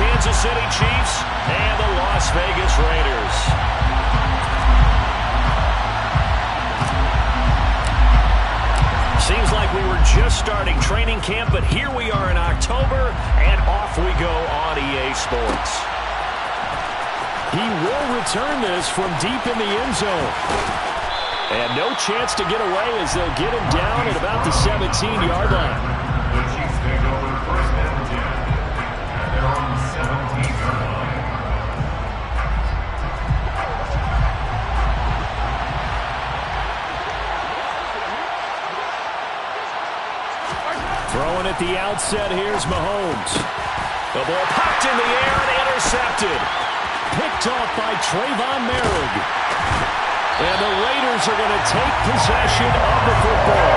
Kansas City Chiefs and the Las Vegas Raiders. Seems like we were just starting training camp, but here we are in October, and off we go on EA Sports. He will return this from deep in the end zone. And no chance to get away as they'll get him down at about the 17-yard line. The Chiefs going to go with first and 10. And they're on the 17-yard line. Throwing at the outset, here's Mahomes. The ball popped in the air and intercepted. Picked off by Trayvon Merrick. And the Raiders are going to take possession of the football.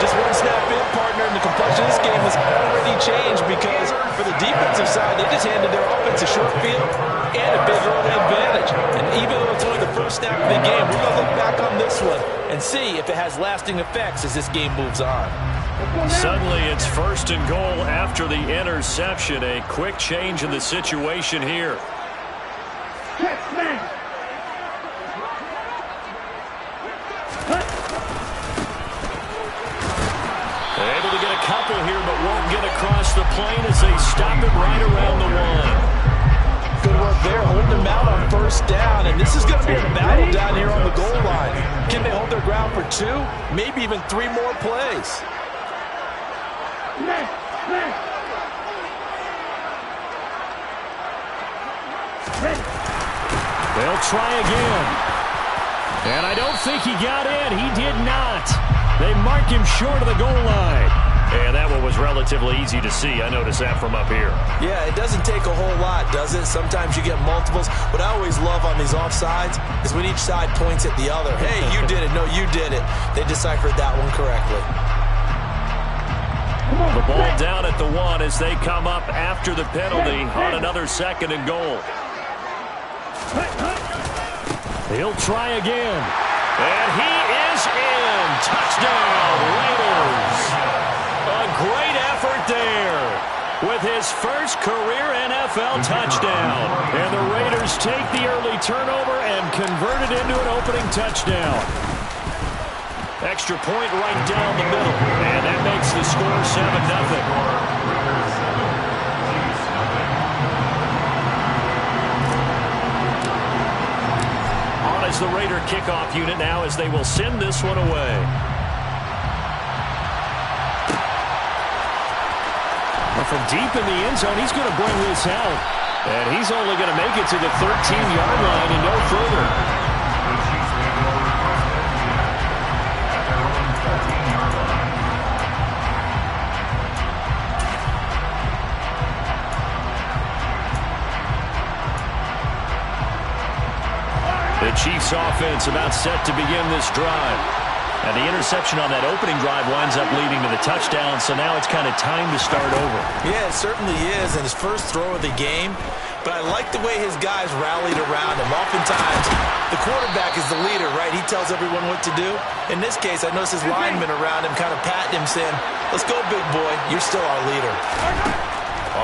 Just one snap in, partner, and the complexion of this game has already changed because for the defensive side, they just handed their offense a short field and a big early advantage. And even though it's only the first snap of the game, we're going to look back on this one and see if it has lasting effects as this game moves on. Suddenly, it's first and goal after the interception. A quick change in the situation here. Able to get a couple here, but won't get across the plane as they stop it right around the one. Good work there, holding them out on first down, and this is going to be a battle down here on the goal line. Can they hold their ground for 2, maybe even 3 more plays? They'll try again. And I don't think he got in. He did not. They mark him short of the goal line. And that one was relatively easy to see. I noticed that from up here. Yeah, it doesn't take a whole lot, does it? Sometimes you get multiples. What I always love on these offsides is when each side points at the other. Hey, you did it. No, you did it. They deciphered that one correctly. The ball down at the 1 as they come up after the penalty on another second and goal. He'll try again. And he is in. Touchdown, Raiders. A great effort there with his first career NFL touchdown. And the Raiders take the early turnover and convert it into an opening touchdown. Extra point right down the middle. And that makes the score 7-0. As the Raider kickoff unit now as they will send this one away. Well, from deep in the end zone, he's going to bring this out. And he's only going to make it to the 13-yard line and no further. The Chiefs offense about set to begin this drive. And the interception on that opening drive winds up leading to the touchdown, so now it's kind of time to start over. Yeah, it certainly is, and his first throw of the game. But I like the way his guys rallied around him. Oftentimes, the quarterback is the leader, right? He tells everyone what to do. In this case, I noticed his linemen around him kind of patting him, saying, let's go, big boy. You're still our leader.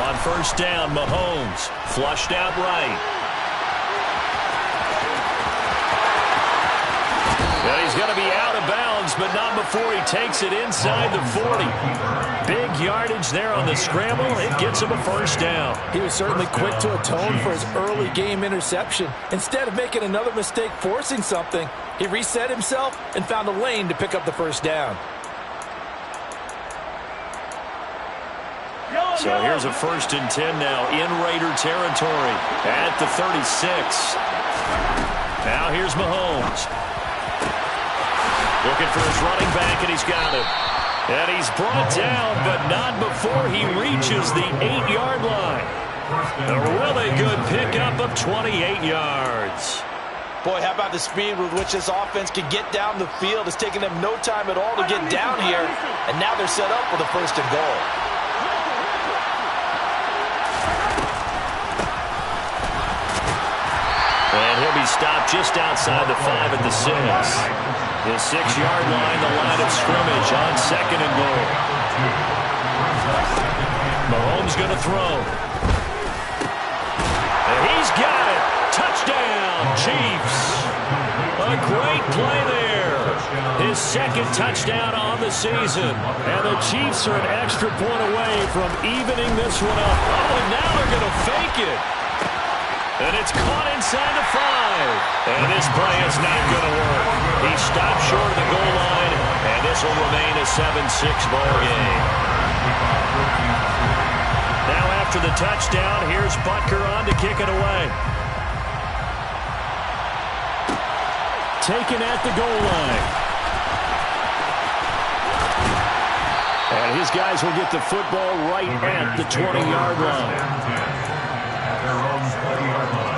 On first down, Mahomes flushed out right. And he's going to be out of bounds, but not before he takes it inside the 40. Big yardage there on the scramble. It gets him a first down. He was certainly quick to atone for his early game interception. Instead of making another mistake forcing something, he reset himself and found a lane to pick up the first down. So here's a 1st and 10 now in Raider territory at the 36. Now here's Mahomes. Looking for his running back, and he's got him. And he's brought down, but not before he reaches the 8-yard line. A really good pickup of 28 yards. Boy, how about the speed with which this offense can get down the field? It's taken them no time at all to get down here, and now they're set up for the 1st and goal. And he'll be stopped just outside the 5 at the 6. His 6-yard line, the line of scrimmage on 2nd and goal. Mahomes going to throw. Chiefs. A great play there. His second touchdown on the season. And the Chiefs are an extra point away from evening this one up. Oh, and now they're going to fake it. And it's caught inside the 5. And this play is not going to work. He stopped short of the goal line, and this will remain a 7-6 ball game. Now after the touchdown, here's Butker on to kick it away. Taken at the goal line. And his guys will get the football right at the 20-yard line. At their own 20-yard line.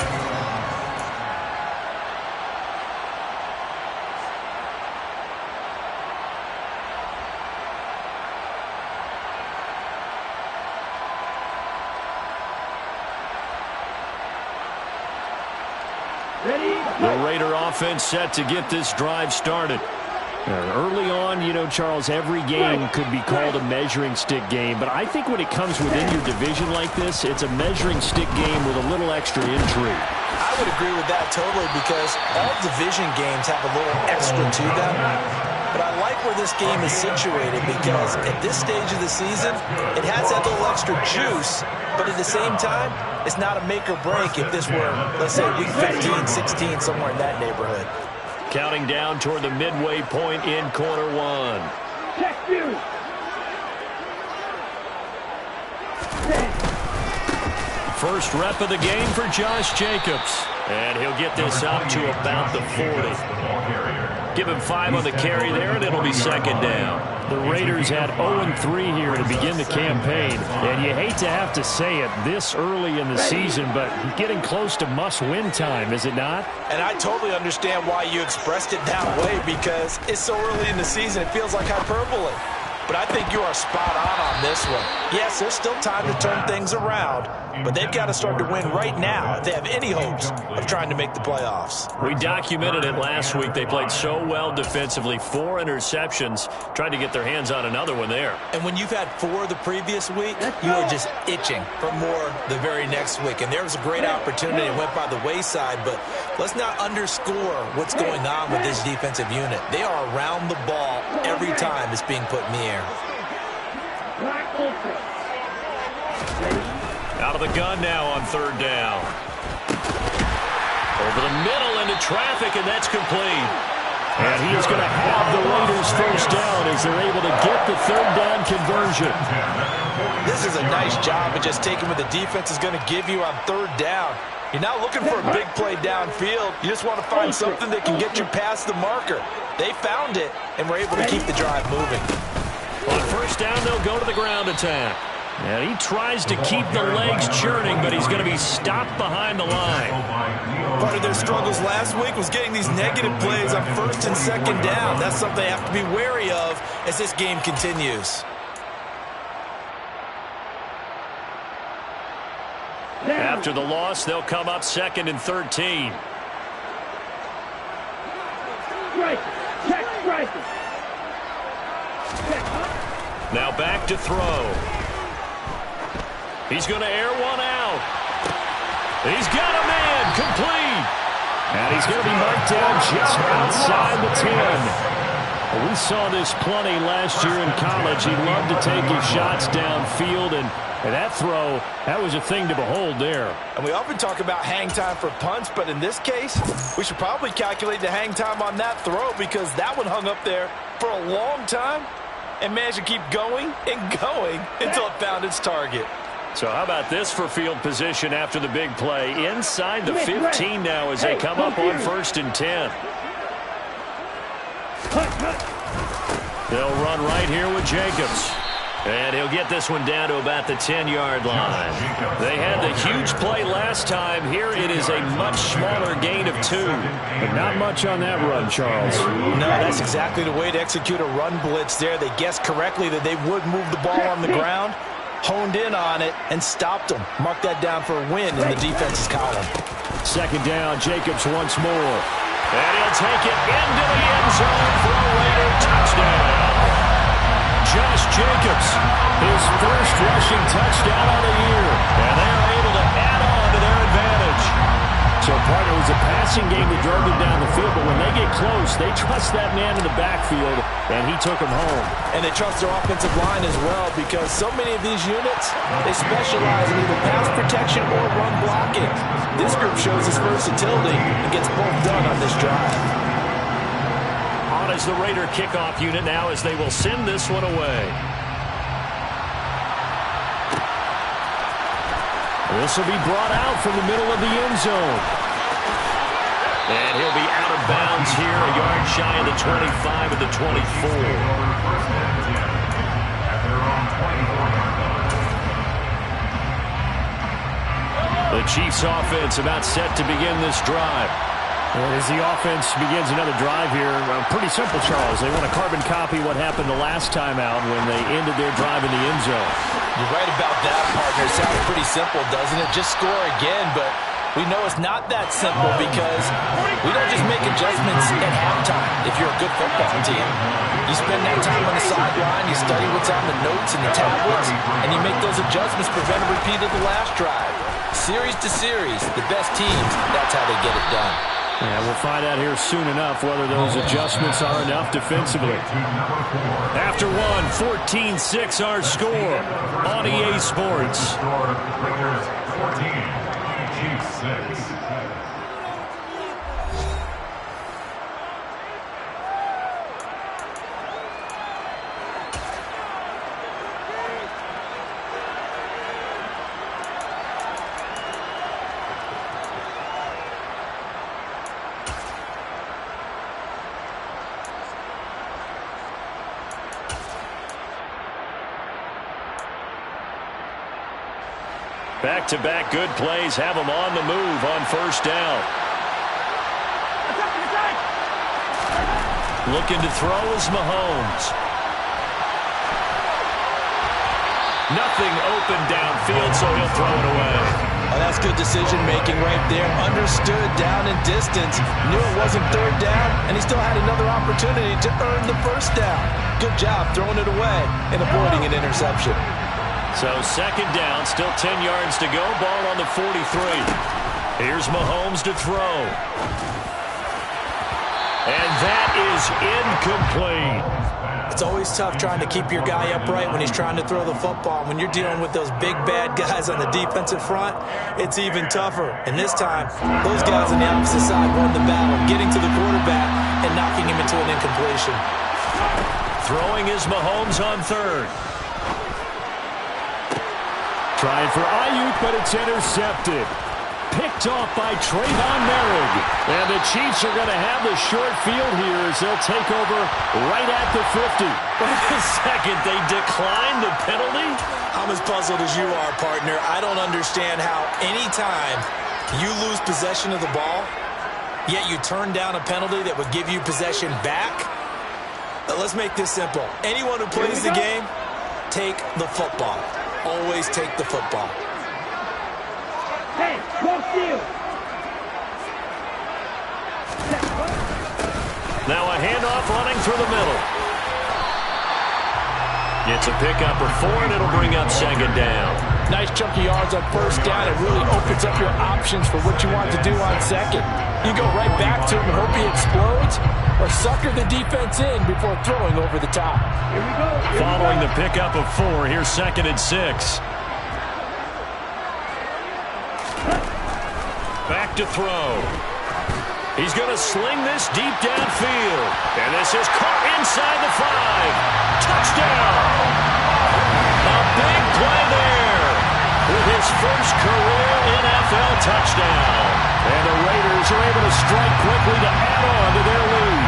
The Raider offense set to get this drive started. Early on, you know, Charles, every game could be called a measuring stick game, but I think when it comes within your division like this, it's a measuring stick game with a little extra intrigue. I would agree with that totally because all division games have a little extra to them. But I like where this game is situated because at this stage of the season, it has that little extra juice, but at the same time, it's not a make or break if this were, let's say, week 15, 16, somewhere in that neighborhood. Counting down toward the midway point in quarter 1. First rep of the game for Josh Jacobs. And he'll get this up to about the 40. Give him 5 on the carry there, and it'll be second down. The Raiders had 0-3 here to begin the campaign. And you hate to have to say it this early in the season, but getting close to must-win time, is it not? And I totally understand why you expressed it that way because it's so early in the season, it feels like hyperbole. But I think you are spot on this one. Yes, there's still time to turn things around, but they've got to start to win right now if they have any hopes of trying to make the playoffs. We documented it last week. They played so well defensively. 4 interceptions. Tried to get their hands on another one there. And when you've had 4 the previous week, you are just itching for more the very next week. And there was a great opportunity. It went by the wayside, but let's not underscore what's going on with this defensive unit. They are around the ball every time it's being put in the air. Out of the gun now on third down. Over the middle into traffic, and that's complete. And he is going to have the Raiders first down as they're able to get the third down conversion. This is a nice job of just taking what the defense is going to give you on third down. You're not looking for a big play downfield. You just want to find something that can get you past the marker. They found it, and were able to keep the drive moving. On first down, they'll go to the ground attack. And he tries to keep the legs churning, but he's going to be stopped behind the line. Part of their struggles last week was getting these negative plays on first and second down. That's something they have to be wary of as this game continues. After the loss, they'll come up 2nd and 13. Now back to throw. He's going to air one out. He's got a man, complete. And he's going to be marked down just outside the 10. Well, we saw this plenty last year in college. He loved to take his shots downfield, and that throw, that was a thing to behold there. And we often talk about hang time for punts, but in this case, we should probably calculate the hang time on that throw because that one hung up there for a long time and managed to keep going and going until it found its target. So how about this for field position after the big play? Inside the 15 now as they come up on 1st and 10. They'll run right here with Jacobs. And he'll get this one down to about the 10-yard line. They had the huge play last time. Here it is a much smaller gain of 2. But not much on that run, Charles. No, that's exactly the way to execute a run blitz there. They guessed correctly that they would move the ball on the ground, honed in on it, and stopped them. Mark that down for a win in the defense's column. 2nd down, Jacobs once more. And he'll take it into the end zone for a Raider touchdown. Josh Jacobs, his first rushing touchdown of the year. And they're able to add on to their advantage. So, partner, was a pass passing game that drove them down the field, but when they get close, they trust that man in the backfield, and he took them home. And they trust their offensive line as well, because so many of these units, they specialize in either pass protection or run blocking. This group shows its versatility and gets both done on this drive. On is the Raider kickoff unit now as they will send this one away. This will be brought out from the middle of the end zone. And he'll be out of bounds here, a yard shy of the 25 at the 24. The Chiefs offense about set to begin this drive. As the offense begins another drive here, pretty simple, Charles. They want to carbon copy what happened the last time out when they ended their drive in the end zone. You're right about that, partner. It sounds pretty simple, doesn't it? Just score again, but we know it's not that simple because we don't just make adjustments at halftime if you're a good football team. You spend that time on the sideline, you study what's on the notes and the tablets, and you make those adjustments, prevent a repeat of the last drive. Series to series, the best teams, that's how they get it done. Yeah, we'll find out here soon enough whether those adjustments are enough defensively. After one, 14-6 our score on EA Sports. Raiders 14, Chiefs 6. Back-to-back good plays have them on the move on first down. Looking to throw is Mahomes. Nothing open downfield, so he'll throw it away. Oh, that's good decision-making right there. Understood down and distance. Knew it wasn't third down, and he still had another opportunity to earn the first down. Good job throwing it away and avoiding an interception. So second down, still 10 yards to go. Ball on the 43. Here's Mahomes to throw. And that is incomplete. It's always tough trying to keep your guy upright when he's trying to throw the football. When you're dealing with those big, bad guys on the defensive front, it's even tougher. And this time, those guys on the opposite side won the battle, getting to the quarterback and knocking him into an incompletion. Throwing is Mahomes on third. Trying for Ayuk, but it's intercepted. Picked off by Trayvon Merrick. And the Chiefs are going to have the short field here as they'll take over right at the 50. Wait a second, they declined the penalty? I'm as puzzled as you are, partner. I don't understand how any time you lose possession of the ball, yet you turn down a penalty that would give you possession back. But let's make this simple. Anyone who plays the game, take the football. Always take the football. Hey, go field. Now a handoff running through the middle. It's a pickup of 4, and it'll bring up second down. Nice chunky yards on first down. It really opens up your options for what you want to do on second. You go right back to him and hope he explodes, or sucker the defense in before throwing over the top. Here we go. Following the pickup of 4, here's second and 6. Back to throw. He's going to sling this deep downfield. And this is caught inside the 5. Touchdown! A big play there with his first career NFL touchdown. And the Raiders are able to strike quickly to add on to their lead.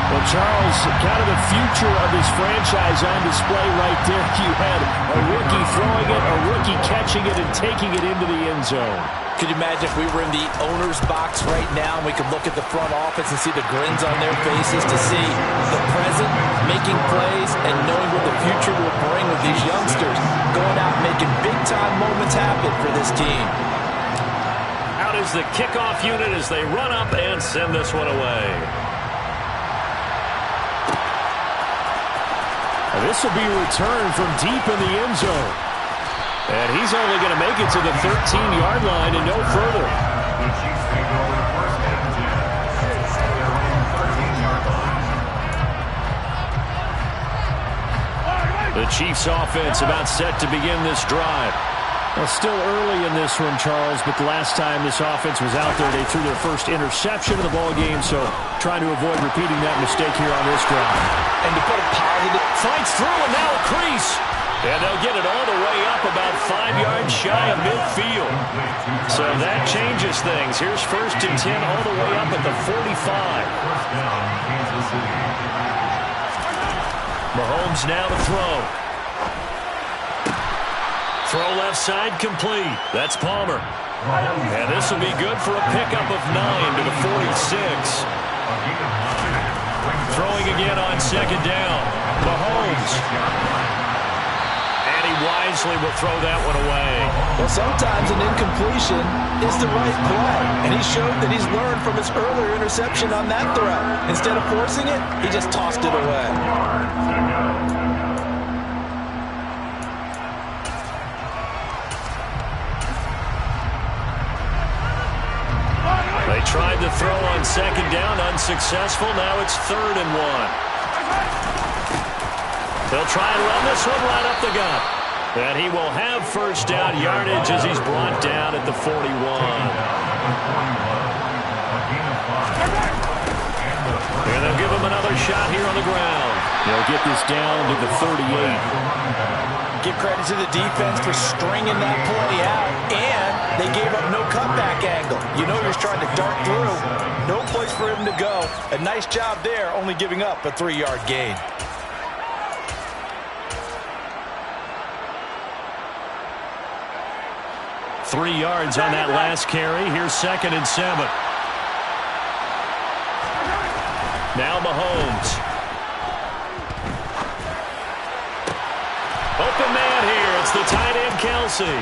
Well, Charles, kind of the future of this franchise on display right there. You had a rookie throwing it, a rookie catching it, and taking it into the end zone. Could you imagine if we were in the owner's box right now and we could look at the front office and see the grins on their faces to see the present, making plays, and knowing what the future will bring with these youngsters going out and making big-time moments happen for this team. Out is the kickoff unit as they run up and send this one away. This will be returned from deep in the end zone. And he's only going to make it to the 13-yard line and no further. The Chiefs take over first and 10 at their own 13-yard line. The Chiefs offense about set to begin this drive. Well, still early in this one, Charles, but the last time this offense was out there, they threw their first interception of the ball game, so trying to avoid repeating that mistake here on this drive. And to put a positive... Fights through and now a crease. And they'll get it all the way up about 5 yards shy of midfield. So that changes things. Here's 1st and 10 all the way up at the 45. First down, Kansas City. Mahomes now to throw. Throw left side complete. That's Palmer. And this will be good for a pickup of 9 to the 46. Throwing again on 2nd down. Mahomes. And he wisely will throw that one away. Well, sometimes an incompletion is the right play. And he showed that he's learned from his earlier interception on that throw. Instead of forcing it, he just tossed it away. They tried to throw on 2nd down, unsuccessful. Now it's 3rd and 1. They'll try and run this one right up the gut. And he will have 1st down yardage as he's brought down at the 41. And they'll give him another shot here on the ground. They'll get this down to the 38. Give credit to the defense for stringing that play out, and they gave up no cutback angle. You know he was trying to dart through. No place for him to go. A nice job there, only giving up a 3-yard gain. Three yards on that last carry. Here's 2nd and 7. Now Mahomes. Open man here. It's the tight end, Kelsey.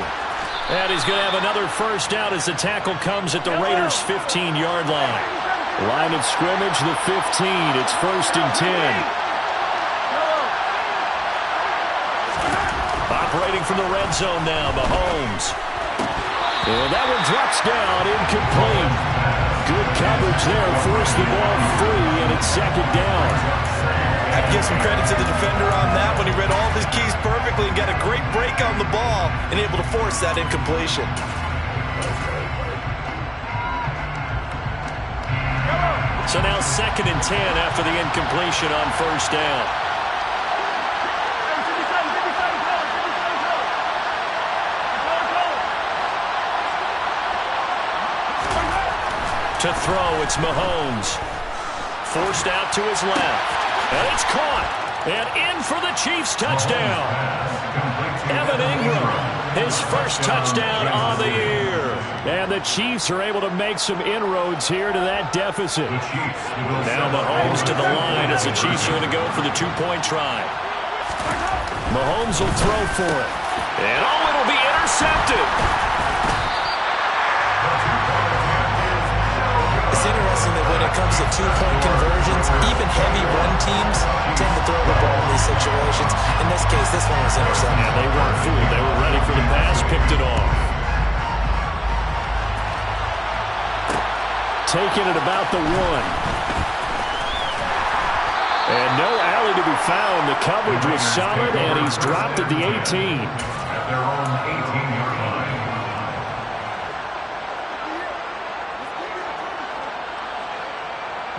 And he's going to have another 1st down as the tackle comes at the Raiders' 15-yard line. Line of scrimmage, the 15. It's 1st and 10. Operating from the red zone now, Mahomes. And that one drops down, incomplete. Good coverage there, forced the ball free, and it's 2nd down. I have to give some credit to the defender on that when he read all of his keys perfectly and got a great break on the ball and able to force that incompletion. So now 2nd and 10 after the incompletion on 1st down. To throw, it's Mahomes. Forced out to his left. And it's caught. And in for the Chiefs touchdown. Evan Ingram, his 1st touchdown on the year. And the Chiefs are able to make some inroads here to that deficit. Now Mahomes to the line as the Chiefs are going to go for the 2-point try. Mahomes will throw for it. And it'll be intercepted. It's interesting that when it comes to 2-point conversions, even heavy run teams tend to throw the ball in these situations. In this case, this one was intercepted. Yeah, they weren't fooled. They were ready for the pass, picked it off. Taking it about the 1. And no alley to be found. The coverage was solid, and he's dropped at the 18. At their own 18-yard line.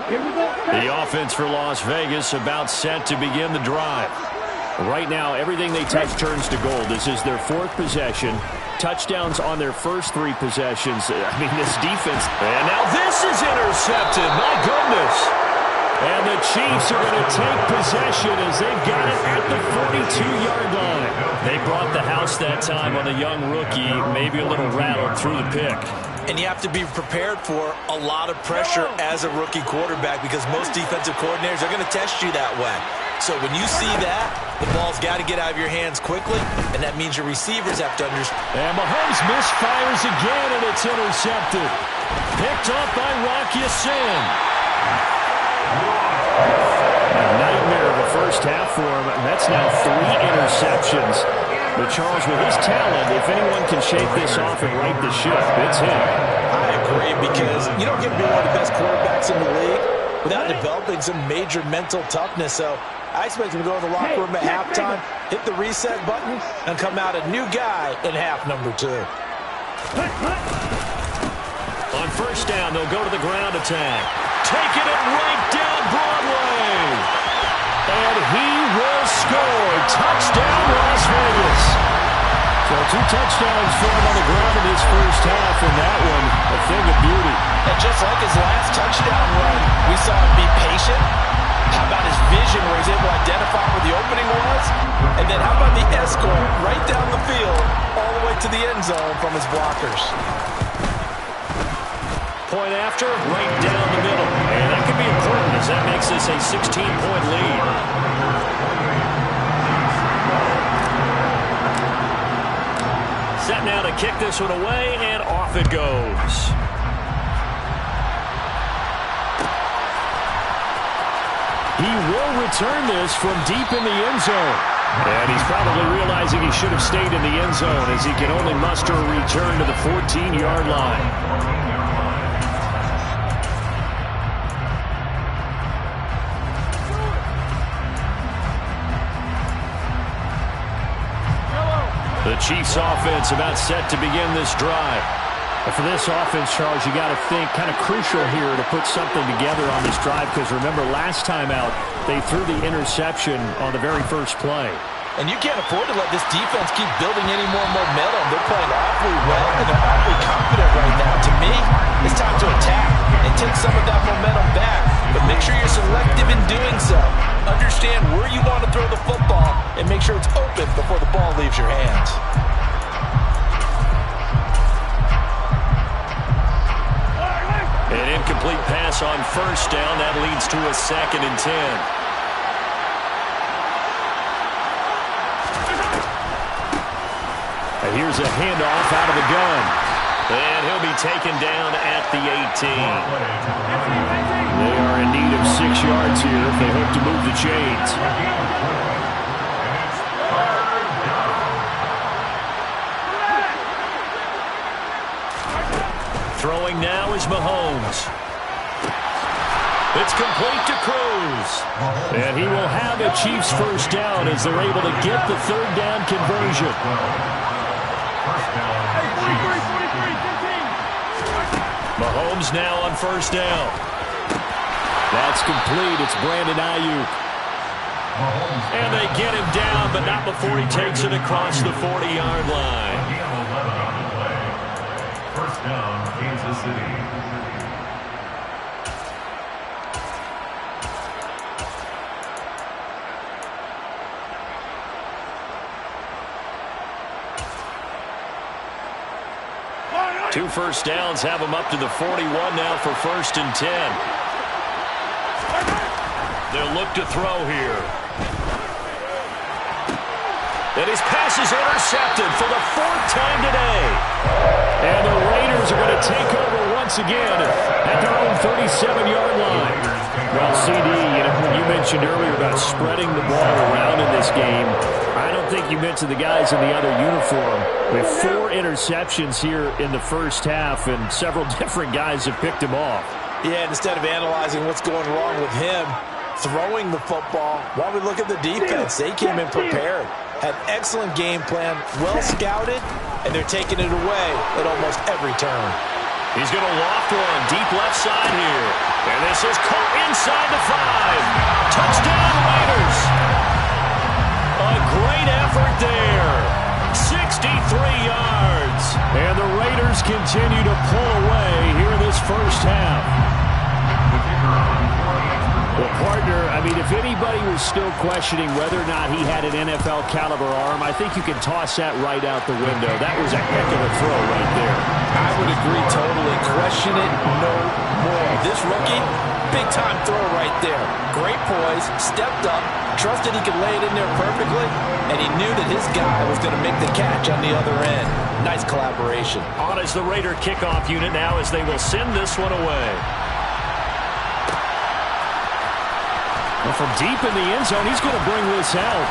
Here we go. The offense for Las Vegas about set to begin the drive. Right now, everything they touch turns to gold. This is their 4th possession. Touchdowns on their first 3 possessions. I mean, this defense. And now this is intercepted. My goodness. And the Chiefs are going to take possession as they've got it at the 42-yard line. They brought the house that time on the young rookie. Maybe a little rattled through the pick. And you have to be prepared for a lot of pressure as a rookie quarterback because most defensive coordinators are going to test you that way. So when you see that, the ball's got to get out of your hands quickly, and that means your receivers have to understand. And Mahomes misfires again, and it's intercepted. Picked off by Rock Ya-Sin. A nightmare of a first half for him. That's now 3 interceptions. But Charles, with his talent, if anyone can shake this off and right the ship, it's him. I agree, because you don't get to be one of the best quarterbacks in the league without developing some major mental toughness. So I expect him to go to the locker room at halftime, hit the reset button, and come out a new guy in half number 2. On first down, they'll go to the ground attack. Taking it right down Broadway. And he will score. Touchdown, Las Vegas. So 2 touchdowns for him on the ground in his first half, and that one a thing of beauty. And just like his last touchdown run, we saw him be patient. How about his vision where he's able to identify where the opening was? And then how about the escort right down the field all the way to the end zone from his blockers? Point after, right down the middle. And that can be important as that makes this a 16-point lead. Set now to kick this one away, and off it goes. He will return this from deep in the end zone. And he's probably realizing he should have stayed in the end zone as he can only muster a return to the 14-yard line. The Chiefs offense about set to begin this drive. And for this offense, Charles, you got to think kind of crucial here to put something together on this drive, because remember last time out they threw the interception on the very first play. And you can't afford to let this defense keep building any more momentum. They're playing awfully well, and they're awfully confident right now. To me, it's time to attack and take some of that momentum back. But make sure you're selective in doing so. Understand where you want to throw the football and make sure it's open before the ball leaves your hands. An incomplete pass on first down. That leads to a 2nd and 10. And here's a handoff out of the gun. And he'll be taken down at the 18. They are in need of 6 yards here if they hope to move the chains. Throwing now is Mahomes. It's complete to Cruz. And he will have a Chiefs first down as they're able to get the 3rd down conversion. Mahomes now on first down. That's complete. It's Brandon Ayuk. And they get him down, but not before he takes it across the 40-yard line. First down, Kansas City. Two first downs have him up to the 41 now for 1st and 10. They'll look to throw here. And his pass is intercepted for the 4th time today. And the Raiders are going to take over once again at their own 37-yard line. Well, CD, when you mentioned earlier about spreading the ball around in this game, I don't think you mentioned the guys in the other uniform. With 4 interceptions here in the first half, and several different guys have picked him off. Yeah, instead of analyzing what's going wrong with him, throwing the football, while we look at the defense, they came in prepared. Had excellent game plan, well scouted, and they're taking it away at almost every turn. He's going to loft one deep left side here. And this is caught inside the 5. Touchdown, Raiders. A great effort there. 63 yards. And the Raiders continue to pull away here in this first half. Well, partner, I mean, if anybody was still questioning whether or not he had an NFL caliber arm, I think you can toss that right out the window. That was a heck of a throw right there. I would agree totally. Question it no more. This rookie, big-time throw right there. Great poise, stepped up, trusted he could lay it in there perfectly, and he knew that his guy was going to make the catch on the other end. Nice collaboration. On is the Raider kickoff unit now as they will send this one away. Well, from deep in the end zone, he's going to bring this out.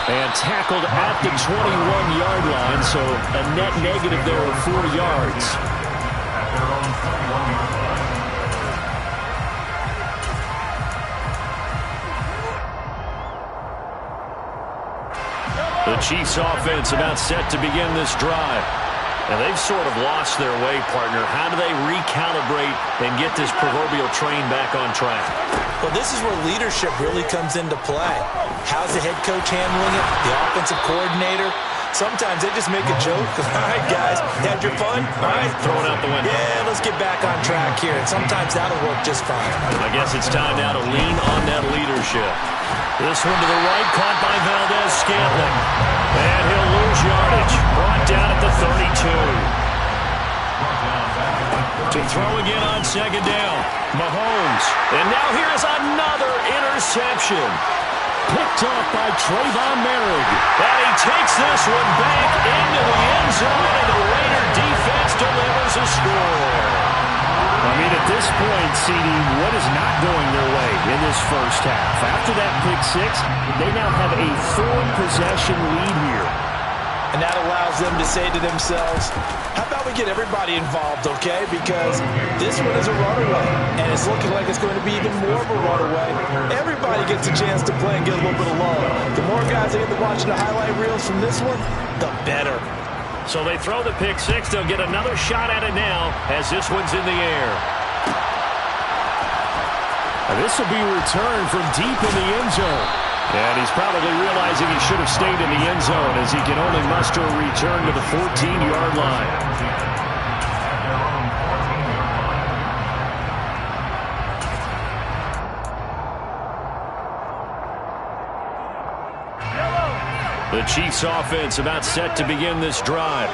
And tackled at the 21-yard line, so a net negative there of 4 yards. At their own 21-yard line. The Chiefs offense about set to begin this drive. And they've sort of lost their way, partner. How do they recalibrate and get this proverbial train back on track? Well, this is where leadership really comes into play. How's the head coach handling it? The offensive coordinator? Sometimes they just make a joke. All right, guys, had your fun? All right. Throw it out the window. Yeah, let's get back on track here. And sometimes that'll work just fine. I guess it's time now to lean on that leadership. This one to the right, caught by Valdez-Scantling. And he'll lose yardage. Brought down at the 32. To throw again on second down. Mahomes. And now here's another interception. Picked off by Trayvon Merrick. And he takes this one back into the end zone, and the Raider defense delivers a score. I mean, at this point, CD, what is not going their way in this first half? After that pick six, they now have a 4-possession lead here. And that allows them to say to themselves, how about we get everybody involved, okay? Because this one is a runaway, and it's looking like it's going to be even more of a runaway. Everybody gets a chance to play and get a little bit of love. The more guys they get to watch the highlight reels from this one, the better. So they throw the pick six. They'll get another shot at it now as this one's in the air. This will be returned from deep in the end zone. And he's probably realizing he should have stayed in the end zone as he can only muster a return to the 14-yard line. The Chiefs offense about set to begin this drive.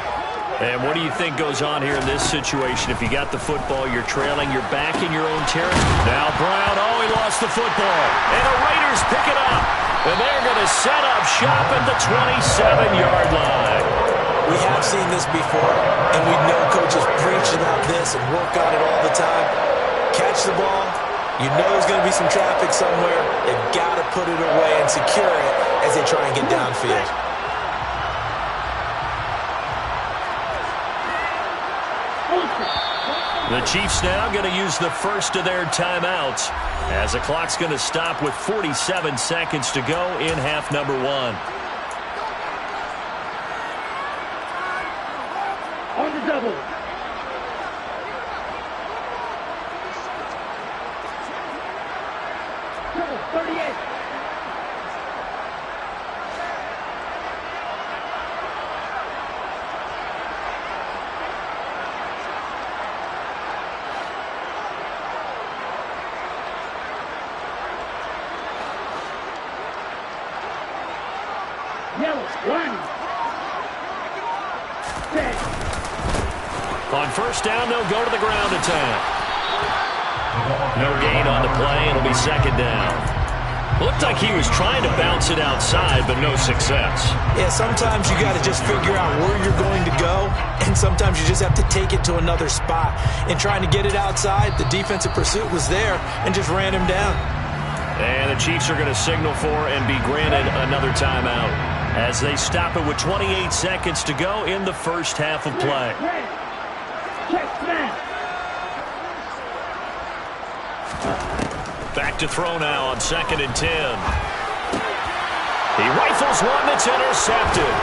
And what do you think goes on here in this situation? If you got the football, you're trailing, you're back in your own territory. Now Brown, he lost the football. And the Raiders pick it up. And they're going to set up shop at the 27-yard line. We have seen this before, and we know coaches preach about this and work on it all the time. Catch the ball. You know there's going to be some traffic somewhere. They've got to put it away and secure it as they try and get downfield. The Chiefs now going to use the first of their timeouts as the clock's going to stop with 47 seconds to go in half number one. On the double. Double, 38. Yellow, 1. 10. On first down, they'll go to the ground attack. No gain on the play. It'll be second down. Looked like he was trying to bounce it outside, but no success. Yeah, sometimes you got to just figure out where you're going to go, and sometimes you just have to take it to another spot. In trying to get it outside, the defensive pursuit was there and just ran him down. And the Chiefs are going to signal for and be granted another timeout as they stop it with 28 seconds to go in the first half of play. Back to throw now on 2nd and 10. He rifles one that's intercepted.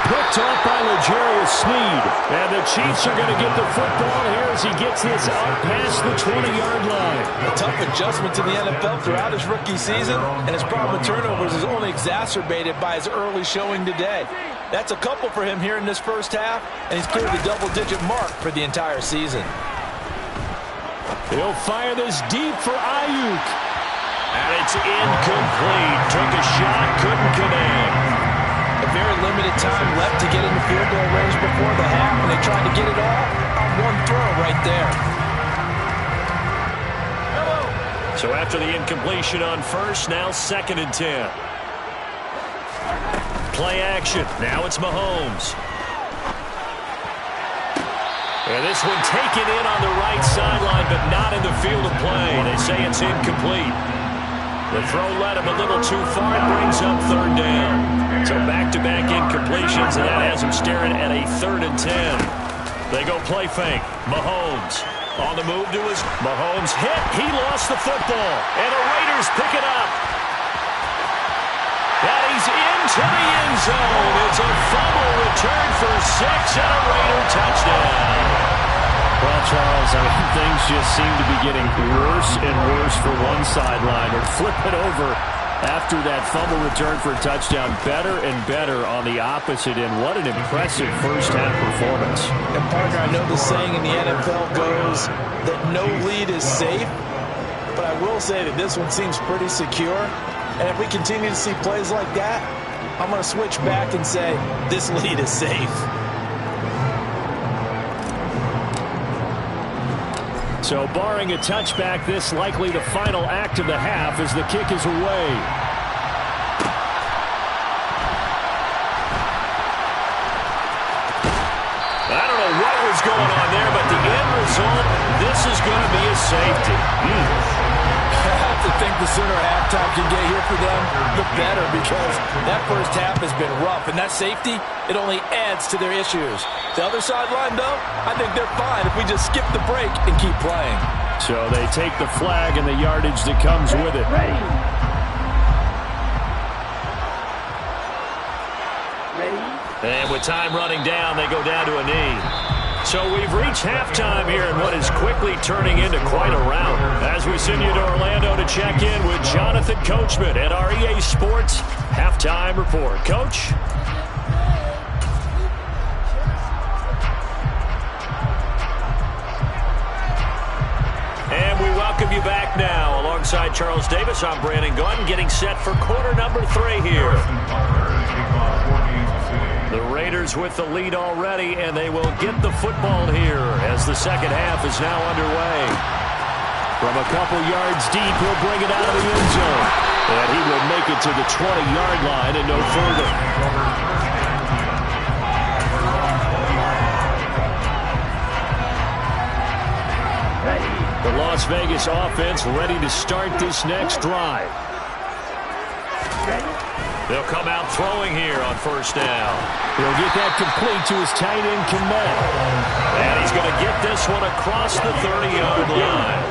Picked off by L'Jarius Sneed. And the Chiefs are going to get the football here as he gets this out past the 20-yard line. A tough adjustment to the NFL throughout his rookie season, and his problem with turnovers is only exacerbated by his early showing today. That's a couple for him here in this first half, and he's cleared the double-digit mark for the entire season. He'll fire this deep for Ayuk. And it's incomplete. Took a shot, couldn't connect. A very limited time left to get into field goal range before the half, and they tried to get it all on one throw right there. So after the incompletion on first, now 2nd and 10. Play action. Now it's Mahomes. And this one taken in on the right sideline, but not in the field of play. They say it's incomplete. The throw led him a little too far. It brings up third down. So back-to-back incompletions, and that has him staring at a 3rd and 10. They go play fake. Mahomes on the move to his... Mahomes hit. He lost the football. And the Raiders pick it up. And he's into the end zone. It's a fumble return for 6 and a Raider touchdown. Well, Charles, I mean, things just seem to be getting worse and worse for one sideline. Or flip it over after that fumble return for a touchdown. Better and better on the opposite end. What an impressive first-half performance. And, partner, I know the saying in the NFL goes that no lead is safe. But I will say that this one seems pretty secure. And if we continue to see plays like that, I'm going to switch back and say this lead is safe. So barring a touchback, this likely the final act of the half as the kick is away. I don't know what was going on there, but the end result, this is going to be a safety. I have to think the sooner halftime can get here for them, the better, because that first half has been rough, and that safety, it only adds to their issues. The other sideline, though, I think they're fine if we just skip the break and keep playing. So they take the flag and the yardage that comes with it. Ready. And with time running down, they go down to a knee. So we've reached halftime here in what is quickly turning into quite a rout. As we send you to Orlando to check in with Jonathan Coachman at our EA Sports Halftime Report. Coach? And we welcome you back now. Alongside Charles Davis, I'm Brandon Gordon, getting set for quarter number 3 here. The Raiders with the lead already, and they will get the football here as the second half is now underway. From a couple yards deep, he'll bring it out of the end zone. And he will make it to the 20-yard line and no further. The Las Vegas offense ready to start this next drive. They'll come out throwing here on first down. He'll get that complete to his tight end, Kmet. And he's going to get this one across the 30-yard line.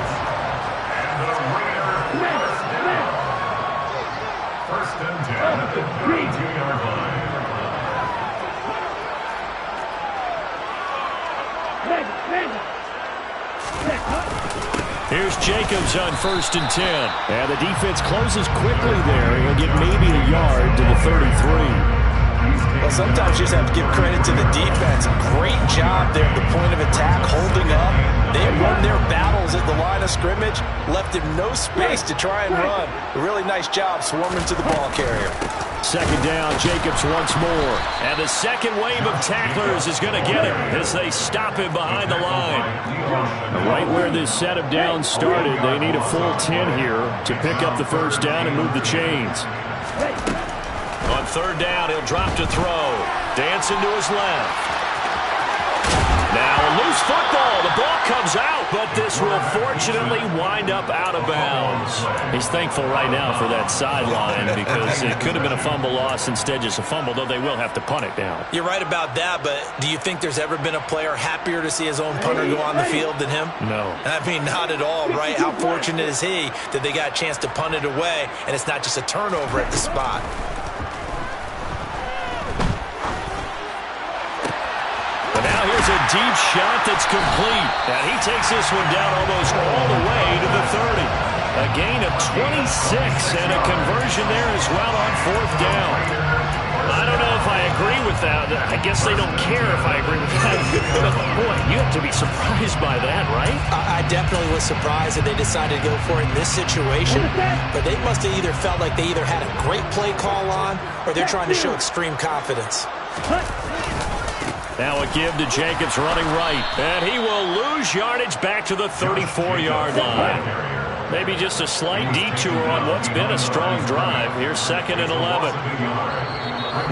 First and 10 at the 32-yard line. Here's Jacobs on first and 10. And the defense closes quickly there. He'll get maybe a yard to the 33. Well, sometimes you just have to give credit to the defense. Great job there at the point of attack, holding up. They won their battles at the line of scrimmage, left him no space to try and run. A really nice job swarming to the ball carrier. Second down, Jacobs once more. And the second wave of tacklers is going to get him as they stop him behind the line. Right where this set of downs started, they need a full 10 here to pick up the first down and move the chains. On third down, he'll drop to throw. Dancing to his left. Now a loose football. The ball comes out, but this will fortunately wind up out of bounds. He's thankful right now for that sideline because it could have been a fumble loss, instead just a fumble, though they will have to punt it down. You're right about that, but do you think there's ever been a player happier to see his own punter go on the field than him? No. I mean, not at all, right? How fortunate is he that they got a chance to punt it away, and it's not just a turnover at the spot. Now here's a deep shot that's complete. And he takes this one down almost all the way to the 30. A gain of 26 and a conversion there as well on fourth down. I don't know if I agree with that. I guess they don't care if I agree with that. But, boy, you have to be surprised by that, right? I definitely was surprised that they decided to go for it in this situation. But they must have either felt like they either had a great play call on or they're trying to show extreme confidence. Now a give to Jacobs running right. And he will lose yardage back to the 34-yard line. Maybe just a slight detour on what's been a strong drive. Here's second and 11.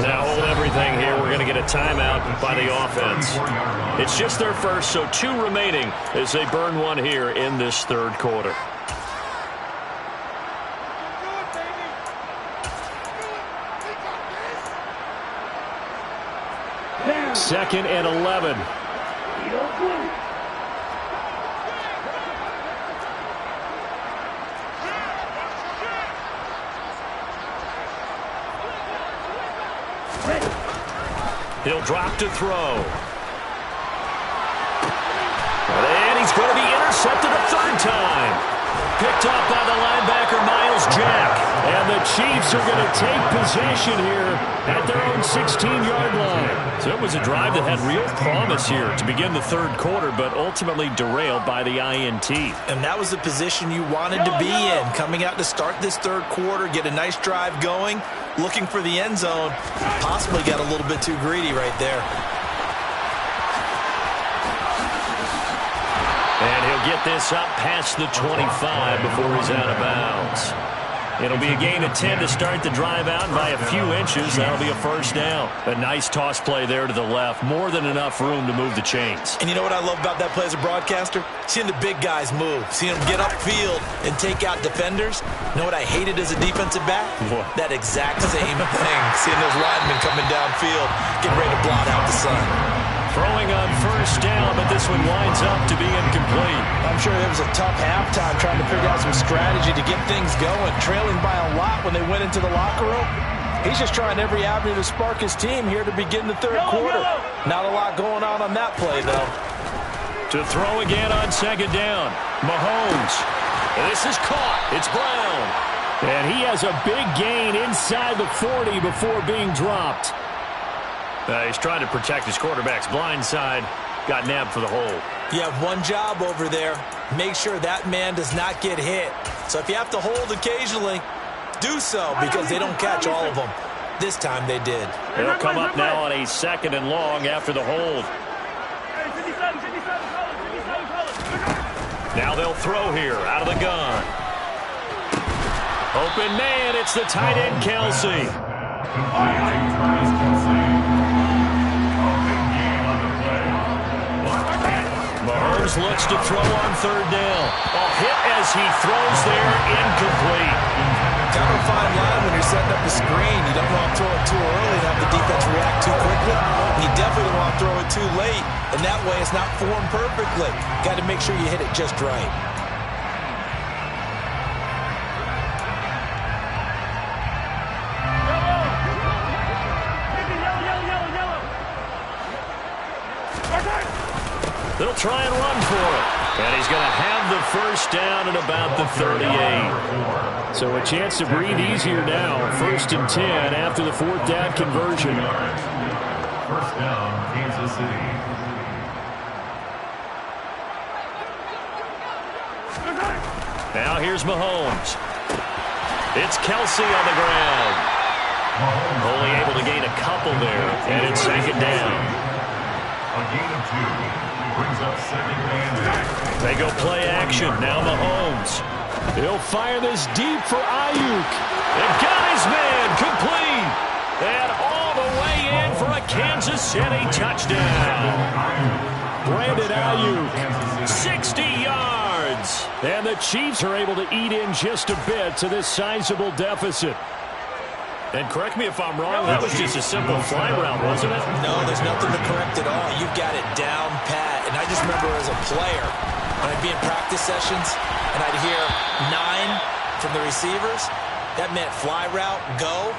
Now hold everything here. We're going to get a timeout by the offense. It's just their first, so 2 remaining as they burn one here in this third quarter. 2nd and 11. He'll drop to throw. And he's going to be intercepted a 3rd time. Picked off by the linebacker, Miles Jack. And the Chiefs are going to take possession here at their own 16-yard line. So it was a drive that had real promise here to begin the 3rd quarter, but ultimately derailed by the INT. And that was the position you wanted to be in. Coming out to start this 3rd quarter, get a nice drive going, looking for the end zone. Possibly got a little bit too greedy right there. And he'll get this up past the 25 before he's out of bounds. It'll be a gain of 10 to start the drive out, and by a few inches, that'll be a 1st down. A nice toss play there to the left. More than enough room to move the chains. And you know what I love about that play as a broadcaster? Seeing the big guys move. Seeing them get upfield and take out defenders. You know what I hated as a defensive back? What? That exact same thing. Seeing those linemen coming downfield, getting ready to blot out the sun. Throwing on 1st down, but this one winds up to be incomplete. I'm sure it was a tough halftime trying to figure out some strategy to get things going. Trailing by a lot when they went into the locker room. He's just trying every avenue to spark his team here to begin the 3rd quarter. Not a lot going on that play, though. To throw again on 2nd down. Mahomes. This is caught. It's Brown. And he has a big gain inside the 40 before being dropped. He's trying to protect his quarterback's blind side. Got nabbed for the hold. You have one job over there. Make sure that man does not get hit. So if you have to hold occasionally, do so, because they don't catch all of them. This time they did. They'll come up now on a 2nd and long after the hold. Now they'll throw here out of the gun. Open man, it's the tight end, Kelsey. Mahomes looks to throw on 3rd down. A hit as he throws there, incomplete. Kind of a fine line when you're setting up a screen. You don't want to throw it too early and have the defense react too quickly. And you definitely don't want to throw it too late, and that way it's not formed perfectly. Got to make sure you hit it just right. They'll try and run for it. And he's going to have the 1st down at about the 38. So a chance to breathe easier now. 1st and 10 after the 4th down conversion. 1st down, Kansas City. Now here's Mahomes. It's Kelsey on the ground. Only able to gain a couple there. And it's 2nd down. A gain of 2. Brings up 2nd and 10. They go play action. Now Mahomes. He'll fire this deep for Ayuk. And got his man complete. And all the way in for a Kansas City touchdown. Brandon Ayuk. 60 yards. And the Chiefs are able to eat in just a bit to this sizable deficit. And correct me if I'm wrong, that was just a simple fly route, wasn't it? No, there's nothing to correct at all. You've got it down pat. And I just remember as a player, when I'd be in practice sessions and I'd hear 9 from the receivers, that meant fly route, go,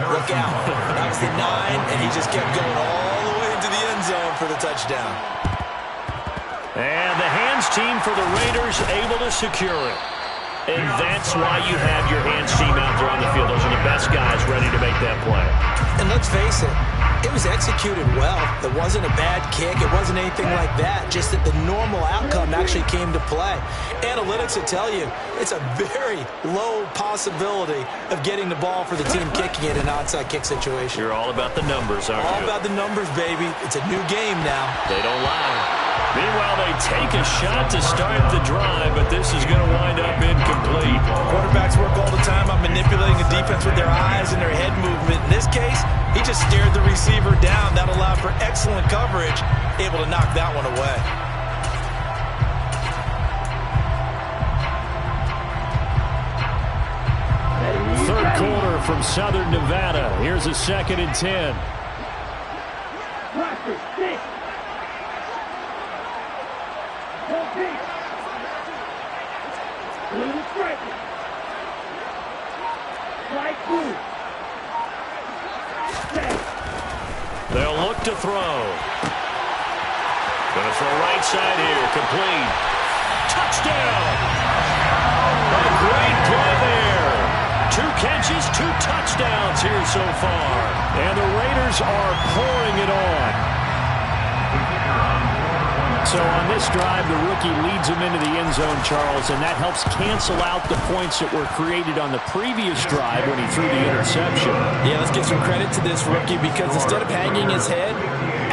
look out. That was the 9, and he just kept going all the way into the end zone for the touchdown. And the hands team for the Raiders able to secure it. And that's why you have your hands team out there on the field. Those are the best guys ready to make that play. And let's face it, it was executed well. It wasn't a bad kick. It wasn't anything like that. Just that the normal outcome actually came to play. Analytics will tell you it's a very low possibility of getting the ball for the team kicking it in an onside kick situation. You're all about the numbers, aren't you? All about the numbers, baby. It's a new game now. They don't lie. Meanwhile, they take a shot to start the drive, but this is going to wind up incomplete. Quarterbacks work all the time on manipulating the defense with their eyes and their head movement. In this case, he just stared the receiver down. That allowed for excellent coverage, able to knock that one away. Third quarter from Southern Nevada. Here's a 2nd and 10. Roster 6. 14. Blue striker. Light blue. Set. They'll look to throw. Going to throw right side here. Complete. Touchdown. A great play there. 2 catches, 2 touchdowns here so far. And the Raiders are pouring it on. So on this drive, the rookie leads him into the end zone, Charles, and that helps cancel out the points that were created on the previous drive when he threw the interception. Yeah, let's give some credit to this rookie because instead of hanging his head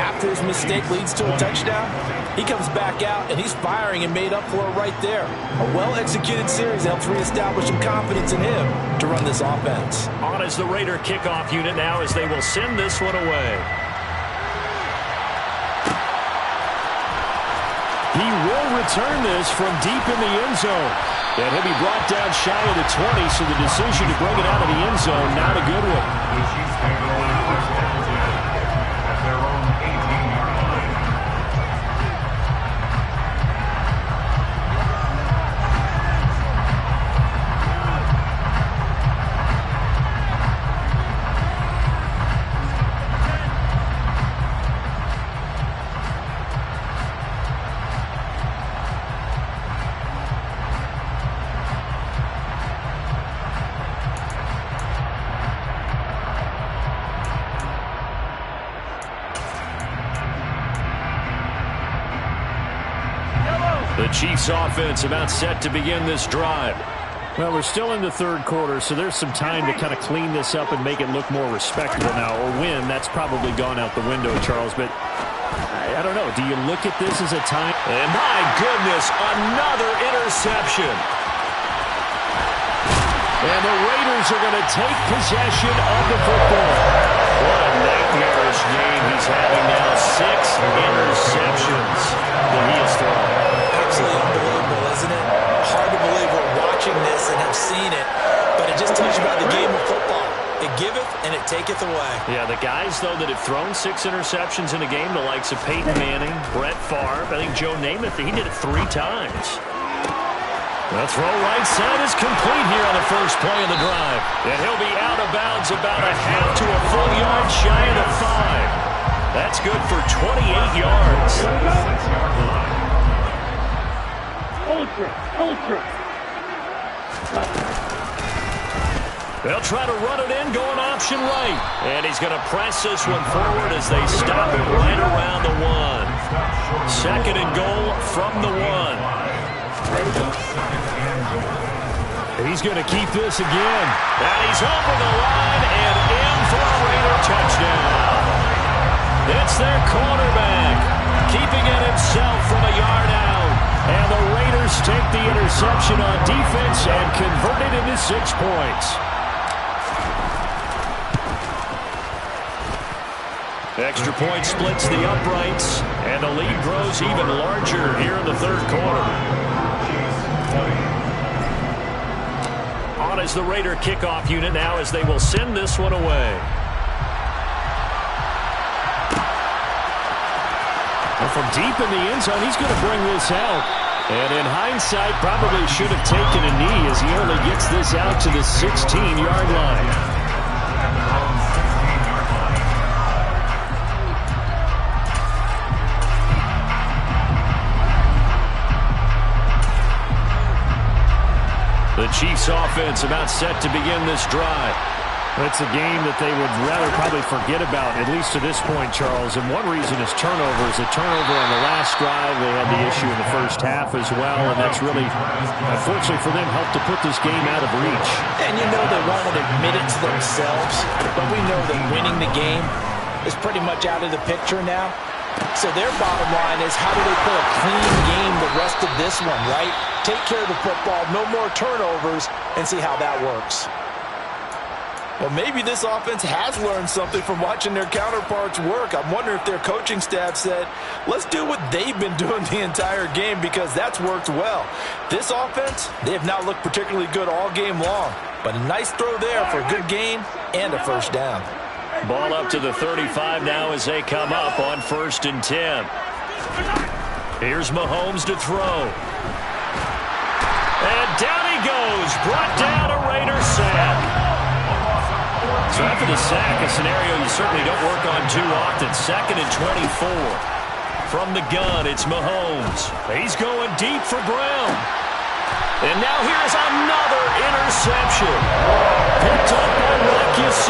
after his mistake leads to a touchdown, he comes back out and he's firing and made up for it right there. A well-executed series helps reestablish some confidence in him to run this offense. On is the Raider kickoff unit now as they will send this one away. He will return this from deep in the end zone. And he'll be brought down shy of the 20, so the decision to bring it out of the end zone, not a good one. The Chiefs take over first and 10 at their own 18-yard line. The Chiefs offense about set to begin this drive. Well, we're still in the third quarter, so there's some time to kind of clean this up and make it look more respectable now. Or win, that's probably gone out the window, Charles. But I don't know. Do you look at this as a time? And my goodness, another interception. And the Raiders are going to take possession of the football. What a nightmarish game he's having now. 6 interceptions that he has thrown. Absolutely unbelievable, isn't it? Hard to believe we're watching this and have seen it, but it just tells you about the game of football. It giveth and it taketh away. Yeah, the guys, though, that have thrown 6 interceptions in a game, the likes of Peyton Manning, Brett Favre, I think Joe Namath, he did it 3 times. The throw right side is complete here on the first play of the drive. And he'll be out of bounds about a half to a full yard shy of the 5. That's good for 28 yards. Ultra. They'll try to run it in, going option right. And he's going to press this one forward as they stop it right around the 1. Second and goal from the 1. He's going to keep this again. And he's over the line and in for a Raider touchdown. It's their quarterback, keeping it himself from a yard out. And the Raiders take the interception on defense and convert it into 6 points. Extra point splits the uprights, and the lead grows even larger here in the third quarter. On is the Raider kickoff unit now as they will send this one away. And from deep in the end zone, he's going to bring this out. And in hindsight, probably should have taken a knee as he only gets this out to the 16-yard line. The Chiefs offense about set to begin this drive. It's a game that they would rather probably forget about, at least to this point, Charles. And one reason is turnovers. A turnover on the last drive. They had the issue in the first half as well, and that's really, unfortunately for them, helped to put this game out of reach. And you know they won't admit it to themselves, but we know that winning the game is pretty much out of the picture now. So their bottom line is, how do they play a clean game the rest of this one, right? Take care of the football, no more turnovers, and see how that works. Well, maybe this offense has learned something from watching their counterparts work. I'm wondering if their coaching staff said, let's do what they've been doing the entire game, because that's worked well. This offense, they have not looked particularly good all game long, but a nice throw there for a good gain and a first down. Ball up to the 35 now as they come up on 1st and 10. Here's Mahomes to throw. And down he goes. Brought down a Raiders sack. So after the sack, a scenario you certainly don't work on too often. 2nd and 24. From the gun, it's Mahomes. He's going deep for Brown. And now here's another interception. Picked up by Raiders.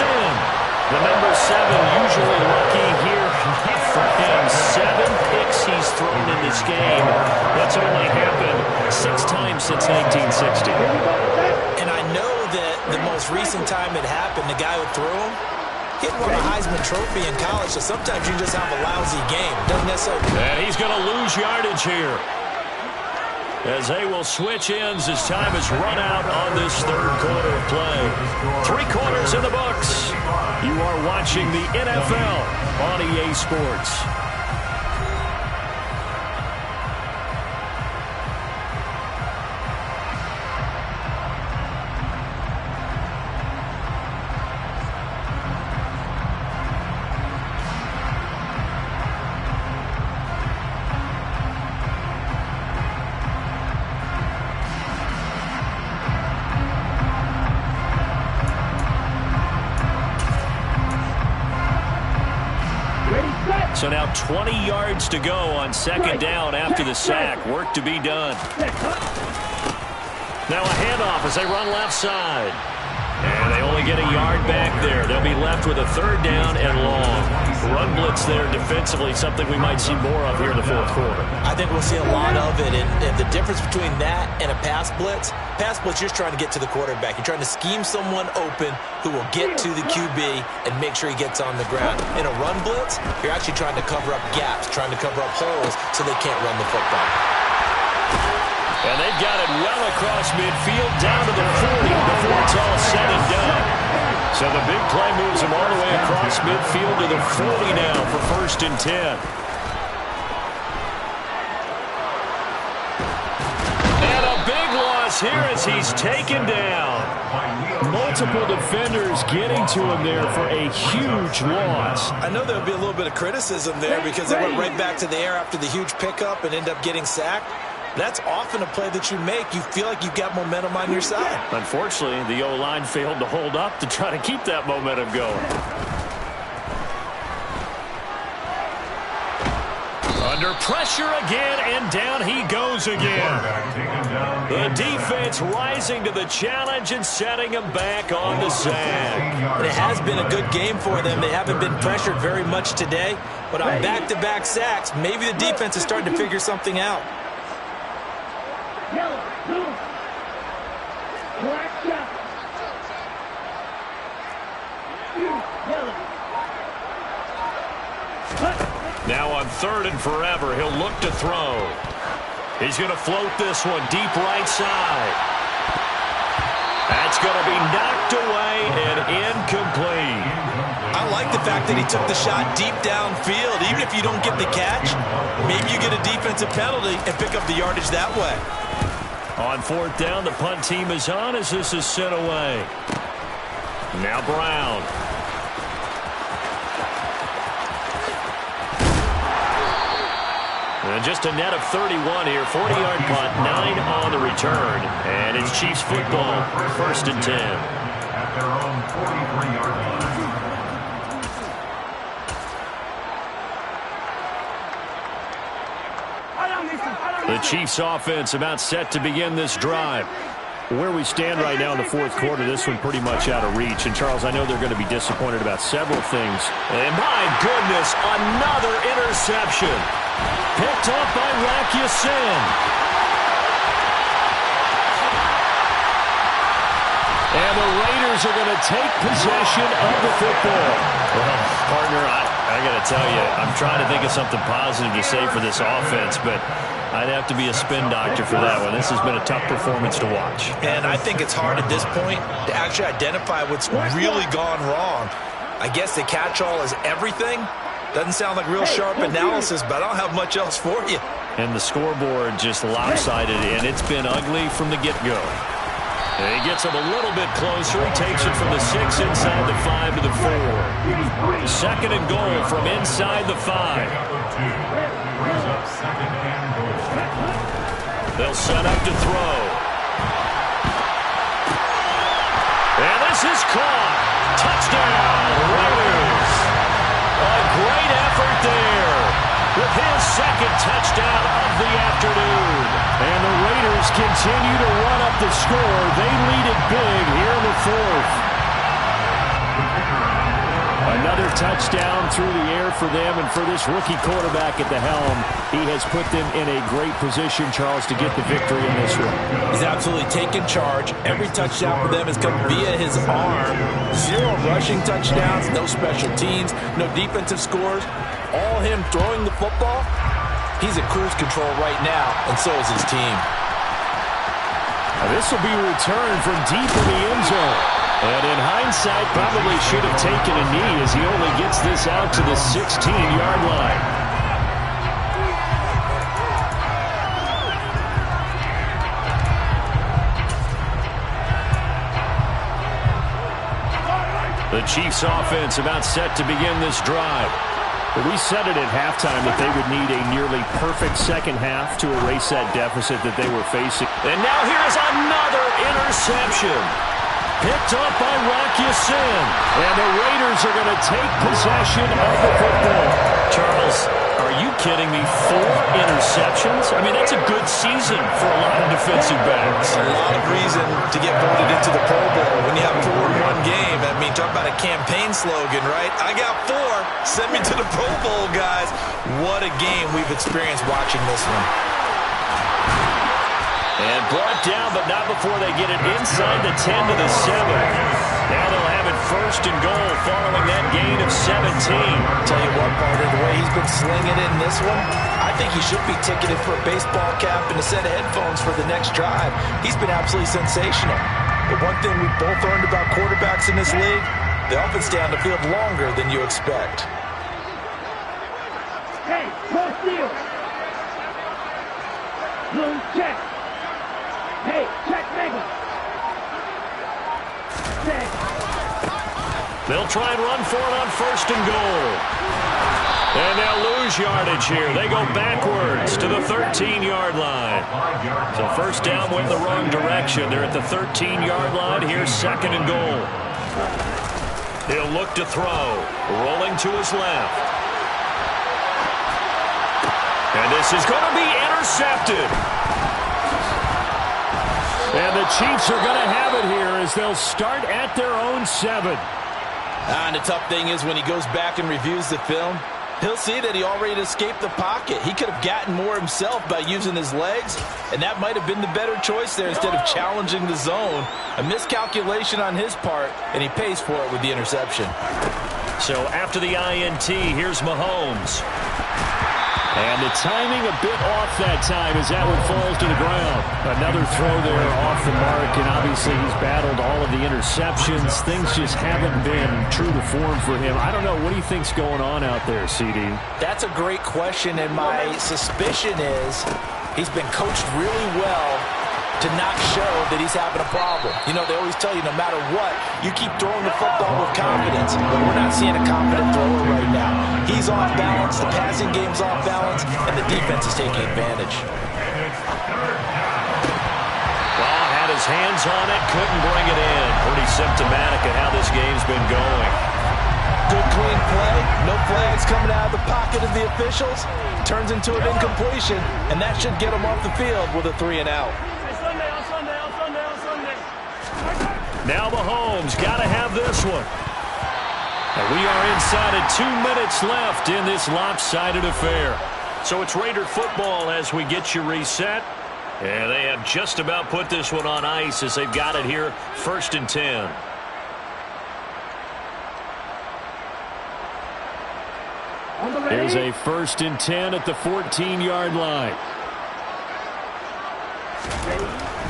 The number 7 usually lucky here. Not for him. 7 picks he's thrown in this game. That's only happened 6 times since 1960. And I know that the most recent time it happened, the guy who threw him, he had won a Heisman Trophy in college, so sometimes you just have a lousy game. Doesn't necessarily. And he's going to lose yardage here, as they will switch ends as time has run out on this 3rd quarter of play. 3 quarters in the books. You are watching the NFL on EA Sports. So now 20 yards to go on 2nd down after the sack. Work to be done. Now a handoff as they run left side. And they only get a yard back there. They'll be left with a 3rd down and long. Run blitz there defensively, something we might see more of here in the 4th quarter. I think we'll see a lot of it. And the difference between that and a pass blitz, you're just trying to get to the quarterback. You're trying to scheme someone open who will get to the QB and make sure he gets on the ground. In a run blitz, you're actually trying to cover up gaps, trying to cover up holes so they can't run the football. And they've got it well across midfield, down to the 40 before it's all said and done. So the big play moves them all the way across midfield to the 40 now for 1st and 10. And a big loss here as he's taken down. Multiple defenders getting to him there for a huge loss. I know there'll be a little bit of criticism there because they went right back to the air after the huge pickup and end up getting sacked. That's often a play that you make. You feel like you've got momentum on your side. Unfortunately, the O-line failed to hold up to try to keep that momentum going. Under pressure again, and down he goes again. The defense rising to the challenge and setting him back on the sack. And it has been a good game for them. They haven't been pressured very much today. But on back-to-back sacks, maybe the defense is starting to figure something out. Yellow, blue. Black shot. Yellow. Now on 3rd and forever, he'll look to throw. He's going to float this one deep right side. That's going to be knocked away and incomplete. I like the fact that he took the shot deep downfield. Even if you don't get the catch, maybe you get a defensive penalty and pick up the yardage that way. On 4th down, the punt team is on as this is sent away. Now Brown. And just a net of 31 here. 40-yard punt, 9 on the return. And it's Chiefs football, 1st and 10. At their own 43-yard line. The Chiefs offense about set to begin this drive. Where we stand right now in the 4th quarter, this one pretty much out of reach. And, Charles, I know they're going to be disappointed about several things. And, my goodness, another interception. Picked up by Raiders. And the Raiders are going to take possession of the football. Well, partner, I got to tell you, I'm trying to think of something positive to say for this offense, but I'd have to be a spin doctor for that one. This has been a tough performance to watch. And I think it's hard at this point to actually identify what's really gone wrong. I guess the catch-all is everything. Doesn't sound like real sharp analysis, but I don't have much else for you. And the scoreboard just lopsided, and it's been ugly from the get-go. He gets him a little bit closer. He takes it from the 6 inside the 5 to the 4. Second and goal from inside the 5. They'll set up to throw. And this is caught. Touchdown, Raiders. A great effort there with his second touchdown of the afternoon. And the Raiders continue to run up the score. They lead it big here in the 4th. Another touchdown through the air for them, and for this rookie quarterback at the helm, he has put them in a great position, Charles, to get the victory in this one. He's absolutely taken charge. Every touchdown for them has come via his arm. 0 rushing touchdowns, no special teams, no defensive scores. All him throwing the football. He's at cruise control right now, and so is his team. This will be returned from deep in the end zone. And in hindsight, probably should have taken a knee as he only gets this out to the 16-yard line. The Chiefs offense about set to begin this drive. We said it at halftime that they would need a nearly perfect second half to erase that deficit that they were facing. And now here's another interception. Picked up by Rocky Sin. And the Raiders are going to take possession of the football. Charles, are you kidding me? 4 interceptions? I mean, that's a good season for a lot of defensive backs. A lot of reason to get voted into the Pro Bowl when you have 4 in one game. I mean, talk about a campaign slogan, right? I got 4. Send me to the Pro Bowl, guys. What a game we've experienced watching this one. And brought down, but not before they get it inside the 10 to the 7. Now they'll have it first and goal following that gain of 17. Tell you what, partner, the way he's been slinging it in this one, I think he should be ticketed for a baseball cap and a set of headphones for the next drive. He's been absolutely sensational. But one thing we've both learned about quarterbacks in this league, they often stay on the field longer than you expect. Hey, cross deal. Loon check. Hey, check mega. Check. They'll try and run for it on first and goal. And they'll lose yardage here. They go backwards to the 13-yard line. So first down went the wrong direction. They're at the 13-yard line. Here's second and goal. He'll look to throw. Rolling to his left. And this is going to be intercepted. And the Chiefs are going to have it here as they'll start at their own 7. And the tough thing is when he goes back and reviews the film, he'll see that he already escaped the pocket. He could have gotten more himself by using his legs, and that might have been the better choice there instead of challenging the zone. A miscalculation on his part, and he pays for it with the interception. So after the INT, here's Mahomes. And the timing a bit off that time as that one falls to the ground. Another throw there off the mark, and obviously he's battled all of the interceptions. Things just haven't been true to form for him. I don't know. What do you think's going on out there, CD? That's a great question, and my suspicion is he's been coached really well to not show that he's having a problem. You know, they always tell you no matter what, you keep throwing the football with confidence, but we're not seeing a confident thrower right now. He's off balance, the passing game's off balance, and the defense is taking advantage. Well, had his hands on it, couldn't bring it in. Pretty symptomatic of how this game's been going. Good clean play, no flags coming out of the pocket of the officials. Turns into an incompletion, and that should get him off the field with a 3 and out. Now Mahomes got to have this one. And we are inside of 2 minutes left in this lopsided affair. So it's Raider football as we get you reset. And they have just about put this one on ice as they've got it here, first and 10. There's a first and 10 at the 14-yard line.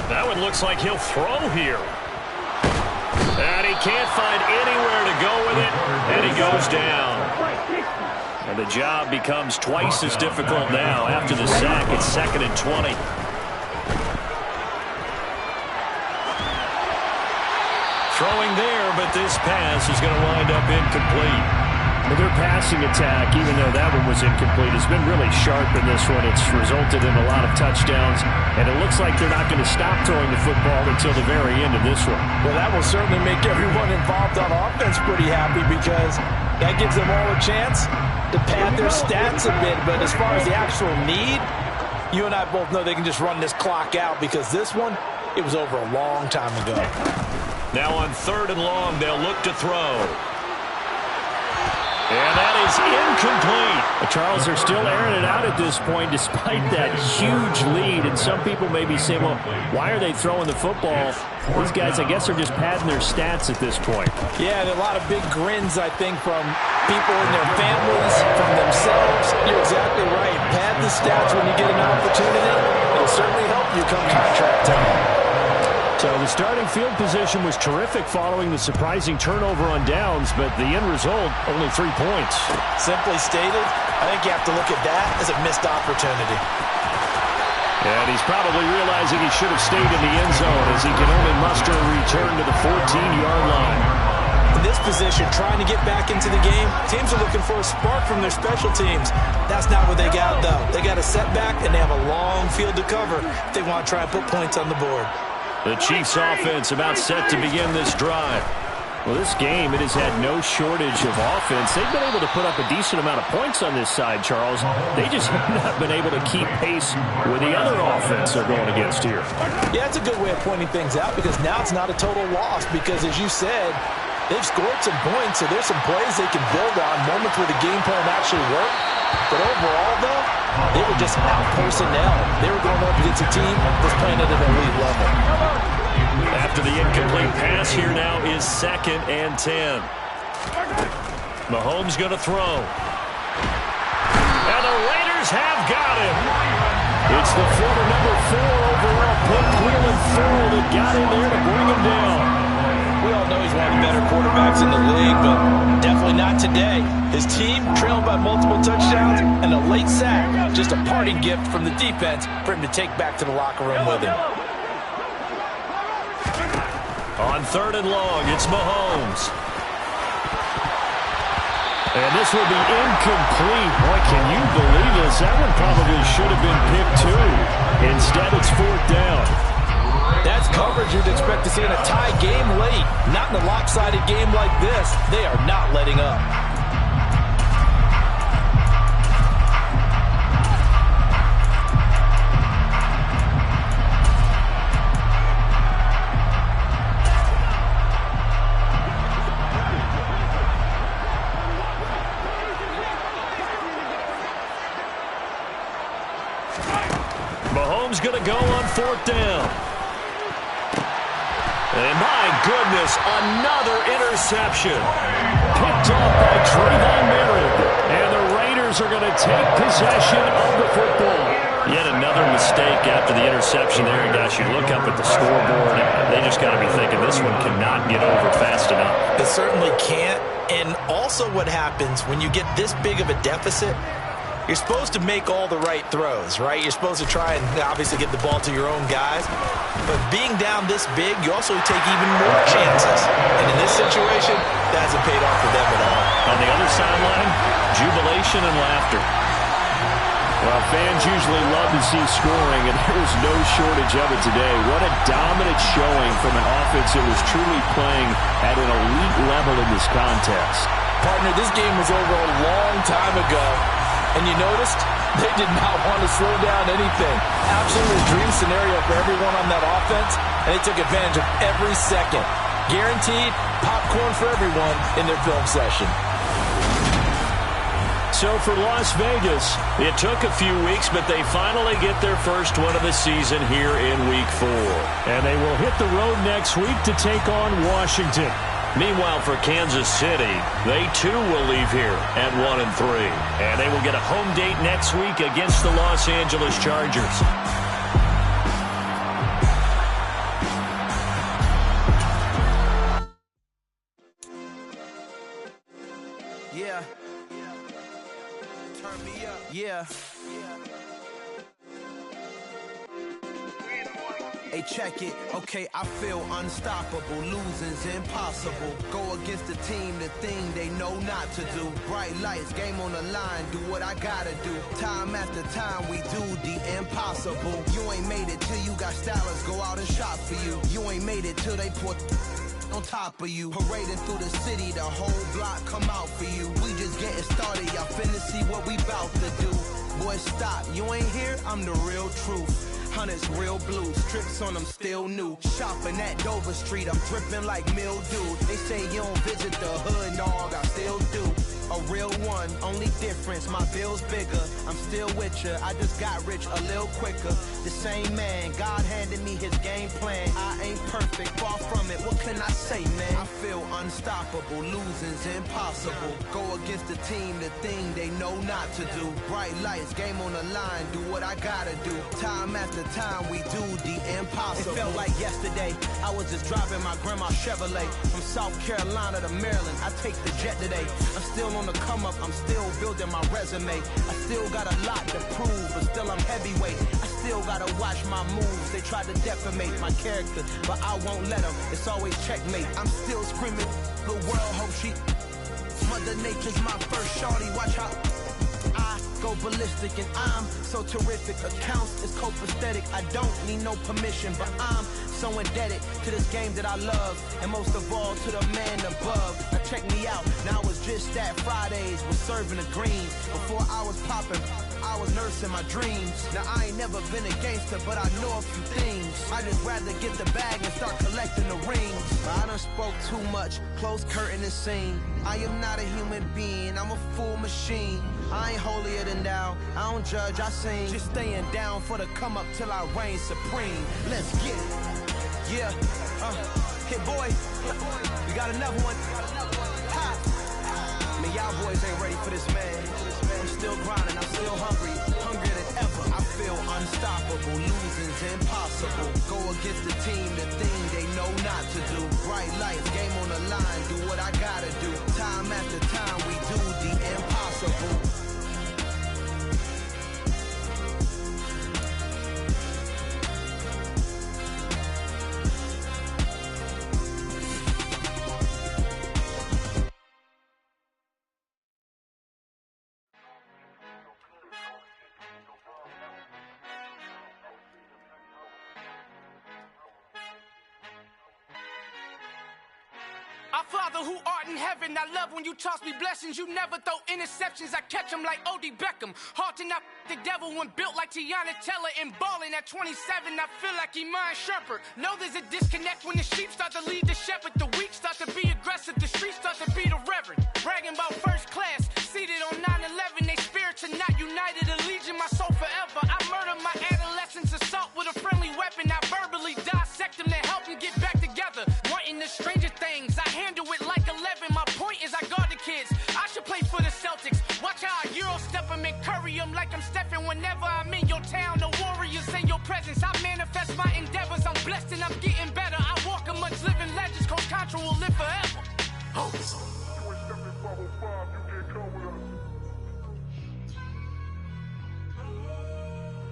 That one looks like he'll throw here. And he can't find anywhere to go with it, and he goes down. And the job becomes twice as difficult now after the sack. It's second and 20. but this pass is going to wind up incomplete. Well, their passing attack, even though that one was incomplete, has been really sharp in this one. It's resulted in a lot of touchdowns, and it looks like they're not going to stop throwing the football until the very end of this one. Well, that will certainly make everyone involved on offense pretty happy because that gives them all a chance to pad their stats a bit. But as far as the actual need, you and I both know they can just run this clock out because this one, it was over a long time ago. Now on 3rd and long, they'll look to throw. And that is incomplete. Charles, they're still airing it out at this point despite that huge lead. And some people may be saying, well, why are they throwing the football? These guys, I guess, are just padding their stats at this point. Yeah, there are a lot of big grins, I think, from people and their families, from themselves. You're exactly right. Pad the stats when you get an opportunity. It'll certainly help you come contract time. So the starting field position was terrific following the surprising turnover on downs, but the end result, only 3 points. Simply stated, I think you have to look at that as a missed opportunity. And he's probably realizing he should have stayed in the end zone as he can only muster a return to the 14-yard line. In this position, trying to get back into the game, teams are looking for a spark from their special teams. That's not what they got, though. They got a setback, and they have a long field to cover if they want to try and put points on the board. The Chiefs offense about set to begin this drive. Well, this game, it has had no shortage of offense. They've been able to put up a decent amount of points on this side, Charles. They just have not been able to keep pace with the other offense they're going against here. Yeah, it's a good way of pointing things out because now it's not a total loss because, as you said, they've scored some points, so there's some plays they can build on, moments where the game plan actually worked. But overall, though, they were just out-personnel. They were going up against a team that's playing at an elite level. After the incomplete pass, here now is 2nd and 10. Mahomes going to throw. And the Raiders have got him. It's the former number 4 overall pick, Cleveland Thorne, that got in there to bring him down. We all know he's one of the better quarterbacks in the league, but definitely not today. His team trailed by multiple touchdowns, and a late sack, just a parting gift from the defense for him to take back to the locker room with him. On 3rd and long, it's Mahomes. And this will be incomplete. Boy, can you believe this? That one probably should have been picked too. Instead, it's 4th down. That's coverage you'd expect to see in a tie game late. Not in a lopsided game like this. They are not letting up. Mahomes going to go on 4th down. And my goodness, another interception. Picked off by Trayvon Merritt. And the Raiders are going to take possession of the football. Yet another mistake after the interception there. And guys, you look up at the scoreboard, they just got to be thinking this one cannot get over fast enough. It certainly can't. And also what happens when you get this big of a deficit, you're supposed to make all the right throws, right? You're supposed to try and obviously get the ball to your own guys. But being down this big, you also take even more chances. And in this situation, that hasn't paid off for them at all. On the other sideline, jubilation and laughter. Well, fans usually love to see scoring, and there was no shortage of it today. What a dominant showing from an offense that was truly playing at an elite level in this contest. Partner, this game was over a long time ago. And you noticed they did not want to slow down anything. Absolutely a dream scenario for everyone on that offense, and they took advantage of every second. Guaranteed popcorn for everyone in their film session. So for Las Vegas, it took a few weeks, but they finally get their first one of the season here in Week 4. And they will hit the road next week to take on Washington. Meanwhile, for Kansas City, they too will leave here at 1-3. And they will get a home date next week against the Los Angeles Chargers. Yeah. Turn me up. Yeah. Hey, check it, okay, I feel unstoppable, losing's impossible. Go against the team, the thing they know not to do. Bright lights, game on the line, do what I gotta do. Time after time, we do the impossible. You ain't made it till you got stylists go out and shop for you. You ain't made it till they put on top of you. Parading through the city, the whole block come out for you. We just getting started, y'all finna see what we bout to do. Boy, stop, you ain't here, I'm the real truth. Hunters, real blue, strips on them still new. Shopping at Dover Street, I'm dripping like mildew. They say you don't visit the hood, dog, I still do. A real one, only difference, my bill's bigger. I'm still with ya, I just got rich a little quicker. The same man, God handed me his game plan. I ain't perfect, far from it, what can I say, man? I feel unstoppable, losing's impossible. Go against the team, the thing they know not to do. Bright lights, game on the line, do what I gotta do. Time after time, we do the impossible. It felt like yesterday, I was just driving my grandma's Chevrolet. From South Carolina to Maryland, I take the jet today. I'm still on the come up, I'm still building my resume. I still got a lot to prove, but still I'm heavyweight. I still gotta watch my moves, they try to defamate my character, but I won't let them, it's always checkmate. I'm still screaming, the world hope she Mother Nature's my first shorty, watch how I go ballistic and I'm so terrific. Accounts is copacetic, I don't need no permission, but I'm so indebted to this game that I love, and most of all to the man above. Now check me out, now it's just that Fridays was serving the greens. Before I was popping, I was nursing my dreams. Now I ain't never been a gangster, but I know a few things. I just rather get the bag and start collecting the rings. But I done spoke too much, close curtain and scene. I am not a human being, I'm a full machine. I ain't holier than thou, I don't judge, I sing. Just staying down for the come up till I reign supreme. Let's get it. Yeah, hit boy, we got another one. Ha. Man, y'all boys ain't ready for this, man. I'm still grinding, I'm still hungry, hungrier than ever. I feel unstoppable, losing's impossible. Go against the team, the thing they know not to do. Bright lights, game on the line, do what I gotta do. Time after time, we do the impossible. Our Father who art in heaven, I love when you toss me blessings. You never throw interceptions, I catch them like O.D. Beckham. Hard to not the devil when built like Tiana Teller and balling at 27. I feel like Iman Shumpert. Know there's a disconnect when the sheep start to lead the shepherd. The weak start to be aggressive, the streets start to be the reverend. Bragging about first class, seated on 9/11. They spirits are not united, a legion, my soul forever. I murder my adolescence, assault with a friendly weapon. I verbally dissect them to help them get back together. Wanting the stranger things, I handle it like 11. My point is I guard the kids. I should play for the Celtics. Watch how I Euro step them and curry them like I'm Stephen. Whenever I'm in your town, the Warriors in your presence. I manifest my endeavors. I'm blessed and I'm getting better. I walk amongst living legends. Coach Contra will live forever. You ain't stepping 505, you can't come with us.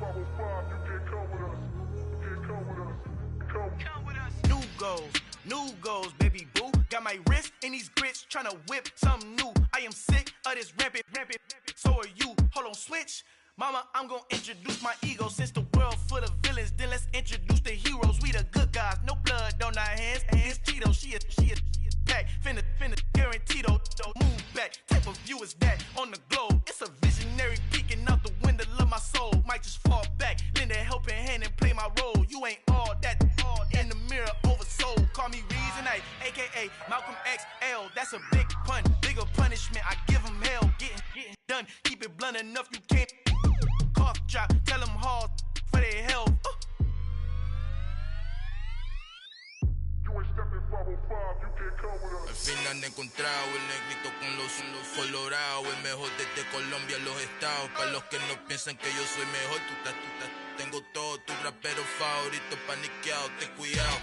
505, you can't come with us. You can't come with us. Come with us. New goals, baby boo. Got my wrist in these grits, tryna whip something new. I am sick of this rampant. So are you. Hold on, switch. Mama, I'm gonna introduce my ego. Since the world full of villains, then let's introduce the heroes. We the good guys, no blood on our hands. Hands Tito, she is back. Finna guarantee though. Move back. Type of view is that on the globe? It's a visionary peeking out the window of my soul. Might just fall back, lend a helping hand and play my role. You ain't all that. In the mirror, oversold. Call me Reason, aka Malcolm XL. That's a big pun, bigger punishment. I give him hell, getting done. Keep it blunt enough, you can't. Cough drop, tell them hard for their health. You ain't stepping 505, you can't come with us. Al fin han encontrado el negrito con los colorados, el mejor desde Colombia, los estados. Para los que no piensan que yo soy mejor, tengo todo, tu rapero favorito paniqueado, ten cuidado.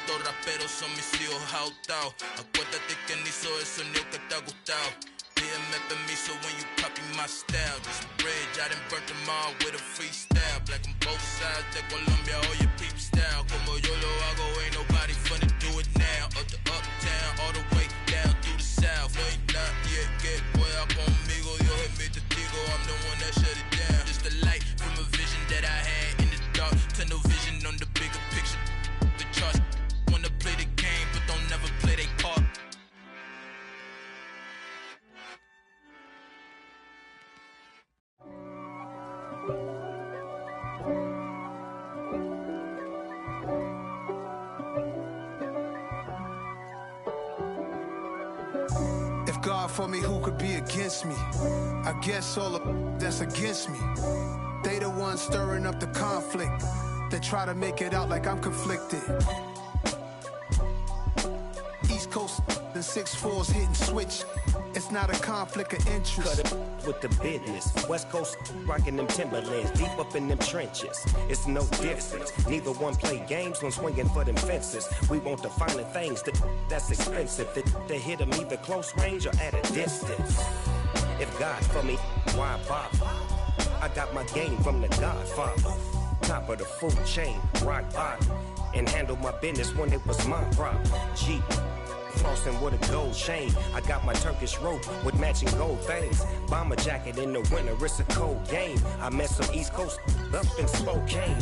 Estos raperos son mis hijos jautados. Acuérdate quién hizo el sonido que te ha gustado. Pídeme permiso when you copy my style. This bridge, I done burnt them all with a freestyle. Black on both sides de Colombia, oye peep style. style. Como yo lo hago, ain't nobody finna do it now. Up to uptown, all the way down through the south. No, ain't not yet, get pueda conmigo. Dios es mi testigo, I'm the one that shut it down. Just a light from a vision that I had in the dark. Tunnel vision on the bigger picture. The charts wanna play the game, but don't never play their part. If God for me, who could be against me? I guess all of that's against me. They the ones stirring up the conflict. They try to make it out like I'm conflicted. East Coast and 6'4's hitting switch. It's not a conflict of interest. Cut it with the business. West Coast rocking them Timberlands, deep up in them trenches. It's no difference. Neither one play games when swinging for them fences. We want the finer things that's expensive. They hit them either close range or at a distance. If God for me, why bother? I got my game from the Godfather. Top of the food chain, rock bottom. And handle my business when it was my problem. Jeep. Flossing with a gold chain. I got my Turkish rope with matching gold things. Bomber jacket in the winter, it's a cold game. I met some East Coast up in Spokane.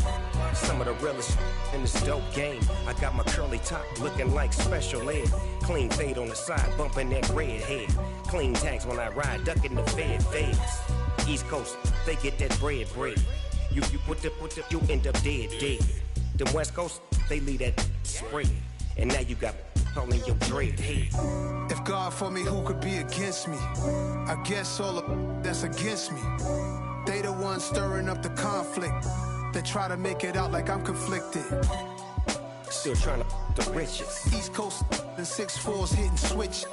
Some of the realest in this dope game. I got my curly top looking like special ed. Clean fade on the side, bumping that red head. Clean tags when I ride, ducking the feds. East Coast, they get that bread. You put the, you end up dead. Them West Coast, they leave that spread. And now you got all in your dread head. If God for me, who could be against me? I guess all of that's against me. They the ones stirring up the conflict. They try to make it out like I'm conflicted. Still trying to the riches. East Coast and 6'4's hitting switch.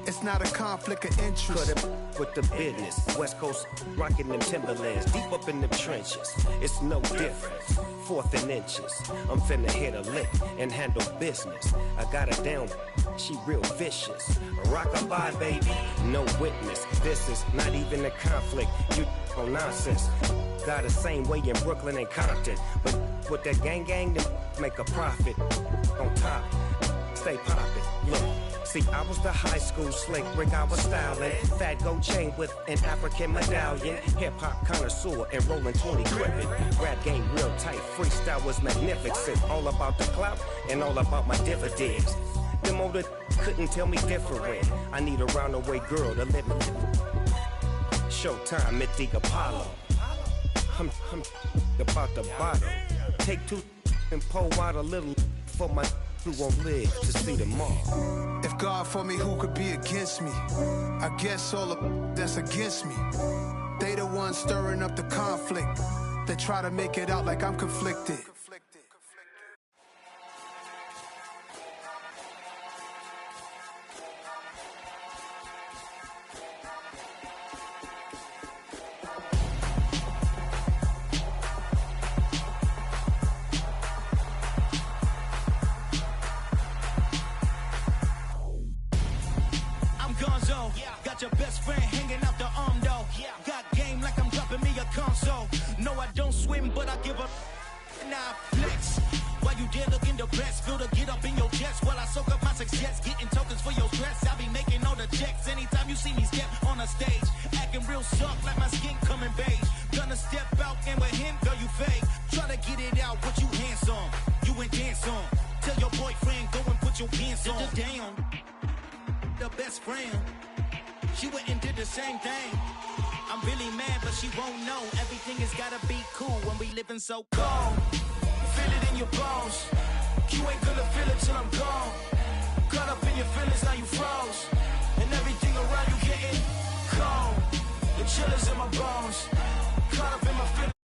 It's not a conflict of interest. Cut it with the business. West Coast rocking them Timberlands, deep up in them trenches. It's no difference. 4th and inches. I'm finna hit a lick and handle business. I got her down, she real vicious. Rockabye, baby, no witness. This is not even a conflict. You on nonsense. Got the same way in Brooklyn and Compton. But with that gang, then make a profit. On top, stay poppin'. Look. See, I was the high school slick Rick, I was styling. Fat gold chain with an African medallion. Hip-hop connoisseur and rolling 20 gripping. Rap game real tight, freestyle was magnificent. All about the clout and all about my dividends. Them older couldn't tell me different. I need a roundaway girl to live in. Showtime at the Apollo. I'm about the bottle. Take 2 and pour out a little for my who won't live to see tomorrow. If God for me, who could be against me? I guess all of that's against me. They the ones stirring up the conflict. They try to make it out like I'm conflicted. Got your best friend hanging out the arm though. Got game like I'm dropping me a console. No, I don't swim, but I give up. Now flex. While you there looking depressed, feel the get up in your chest while I soak up my success, getting tokens for your stress. I be making all the checks anytime you see me step on a stage, acting real soft like my skin coming beige. Gonna step out and with him, girl, you fake. Try to get it out, but you handsome. You ain't dance on. Tell your boyfriend go and put your pants on. Damn, the best friend. She went and did the same thing. I'm really mad, but she won't know. Everything has gotta be cool when we living so cold. Feel it in your bones. You ain't gonna feel it till I'm gone. Caught up in your feelings, now you froze. And everything around you getting cold. The chill is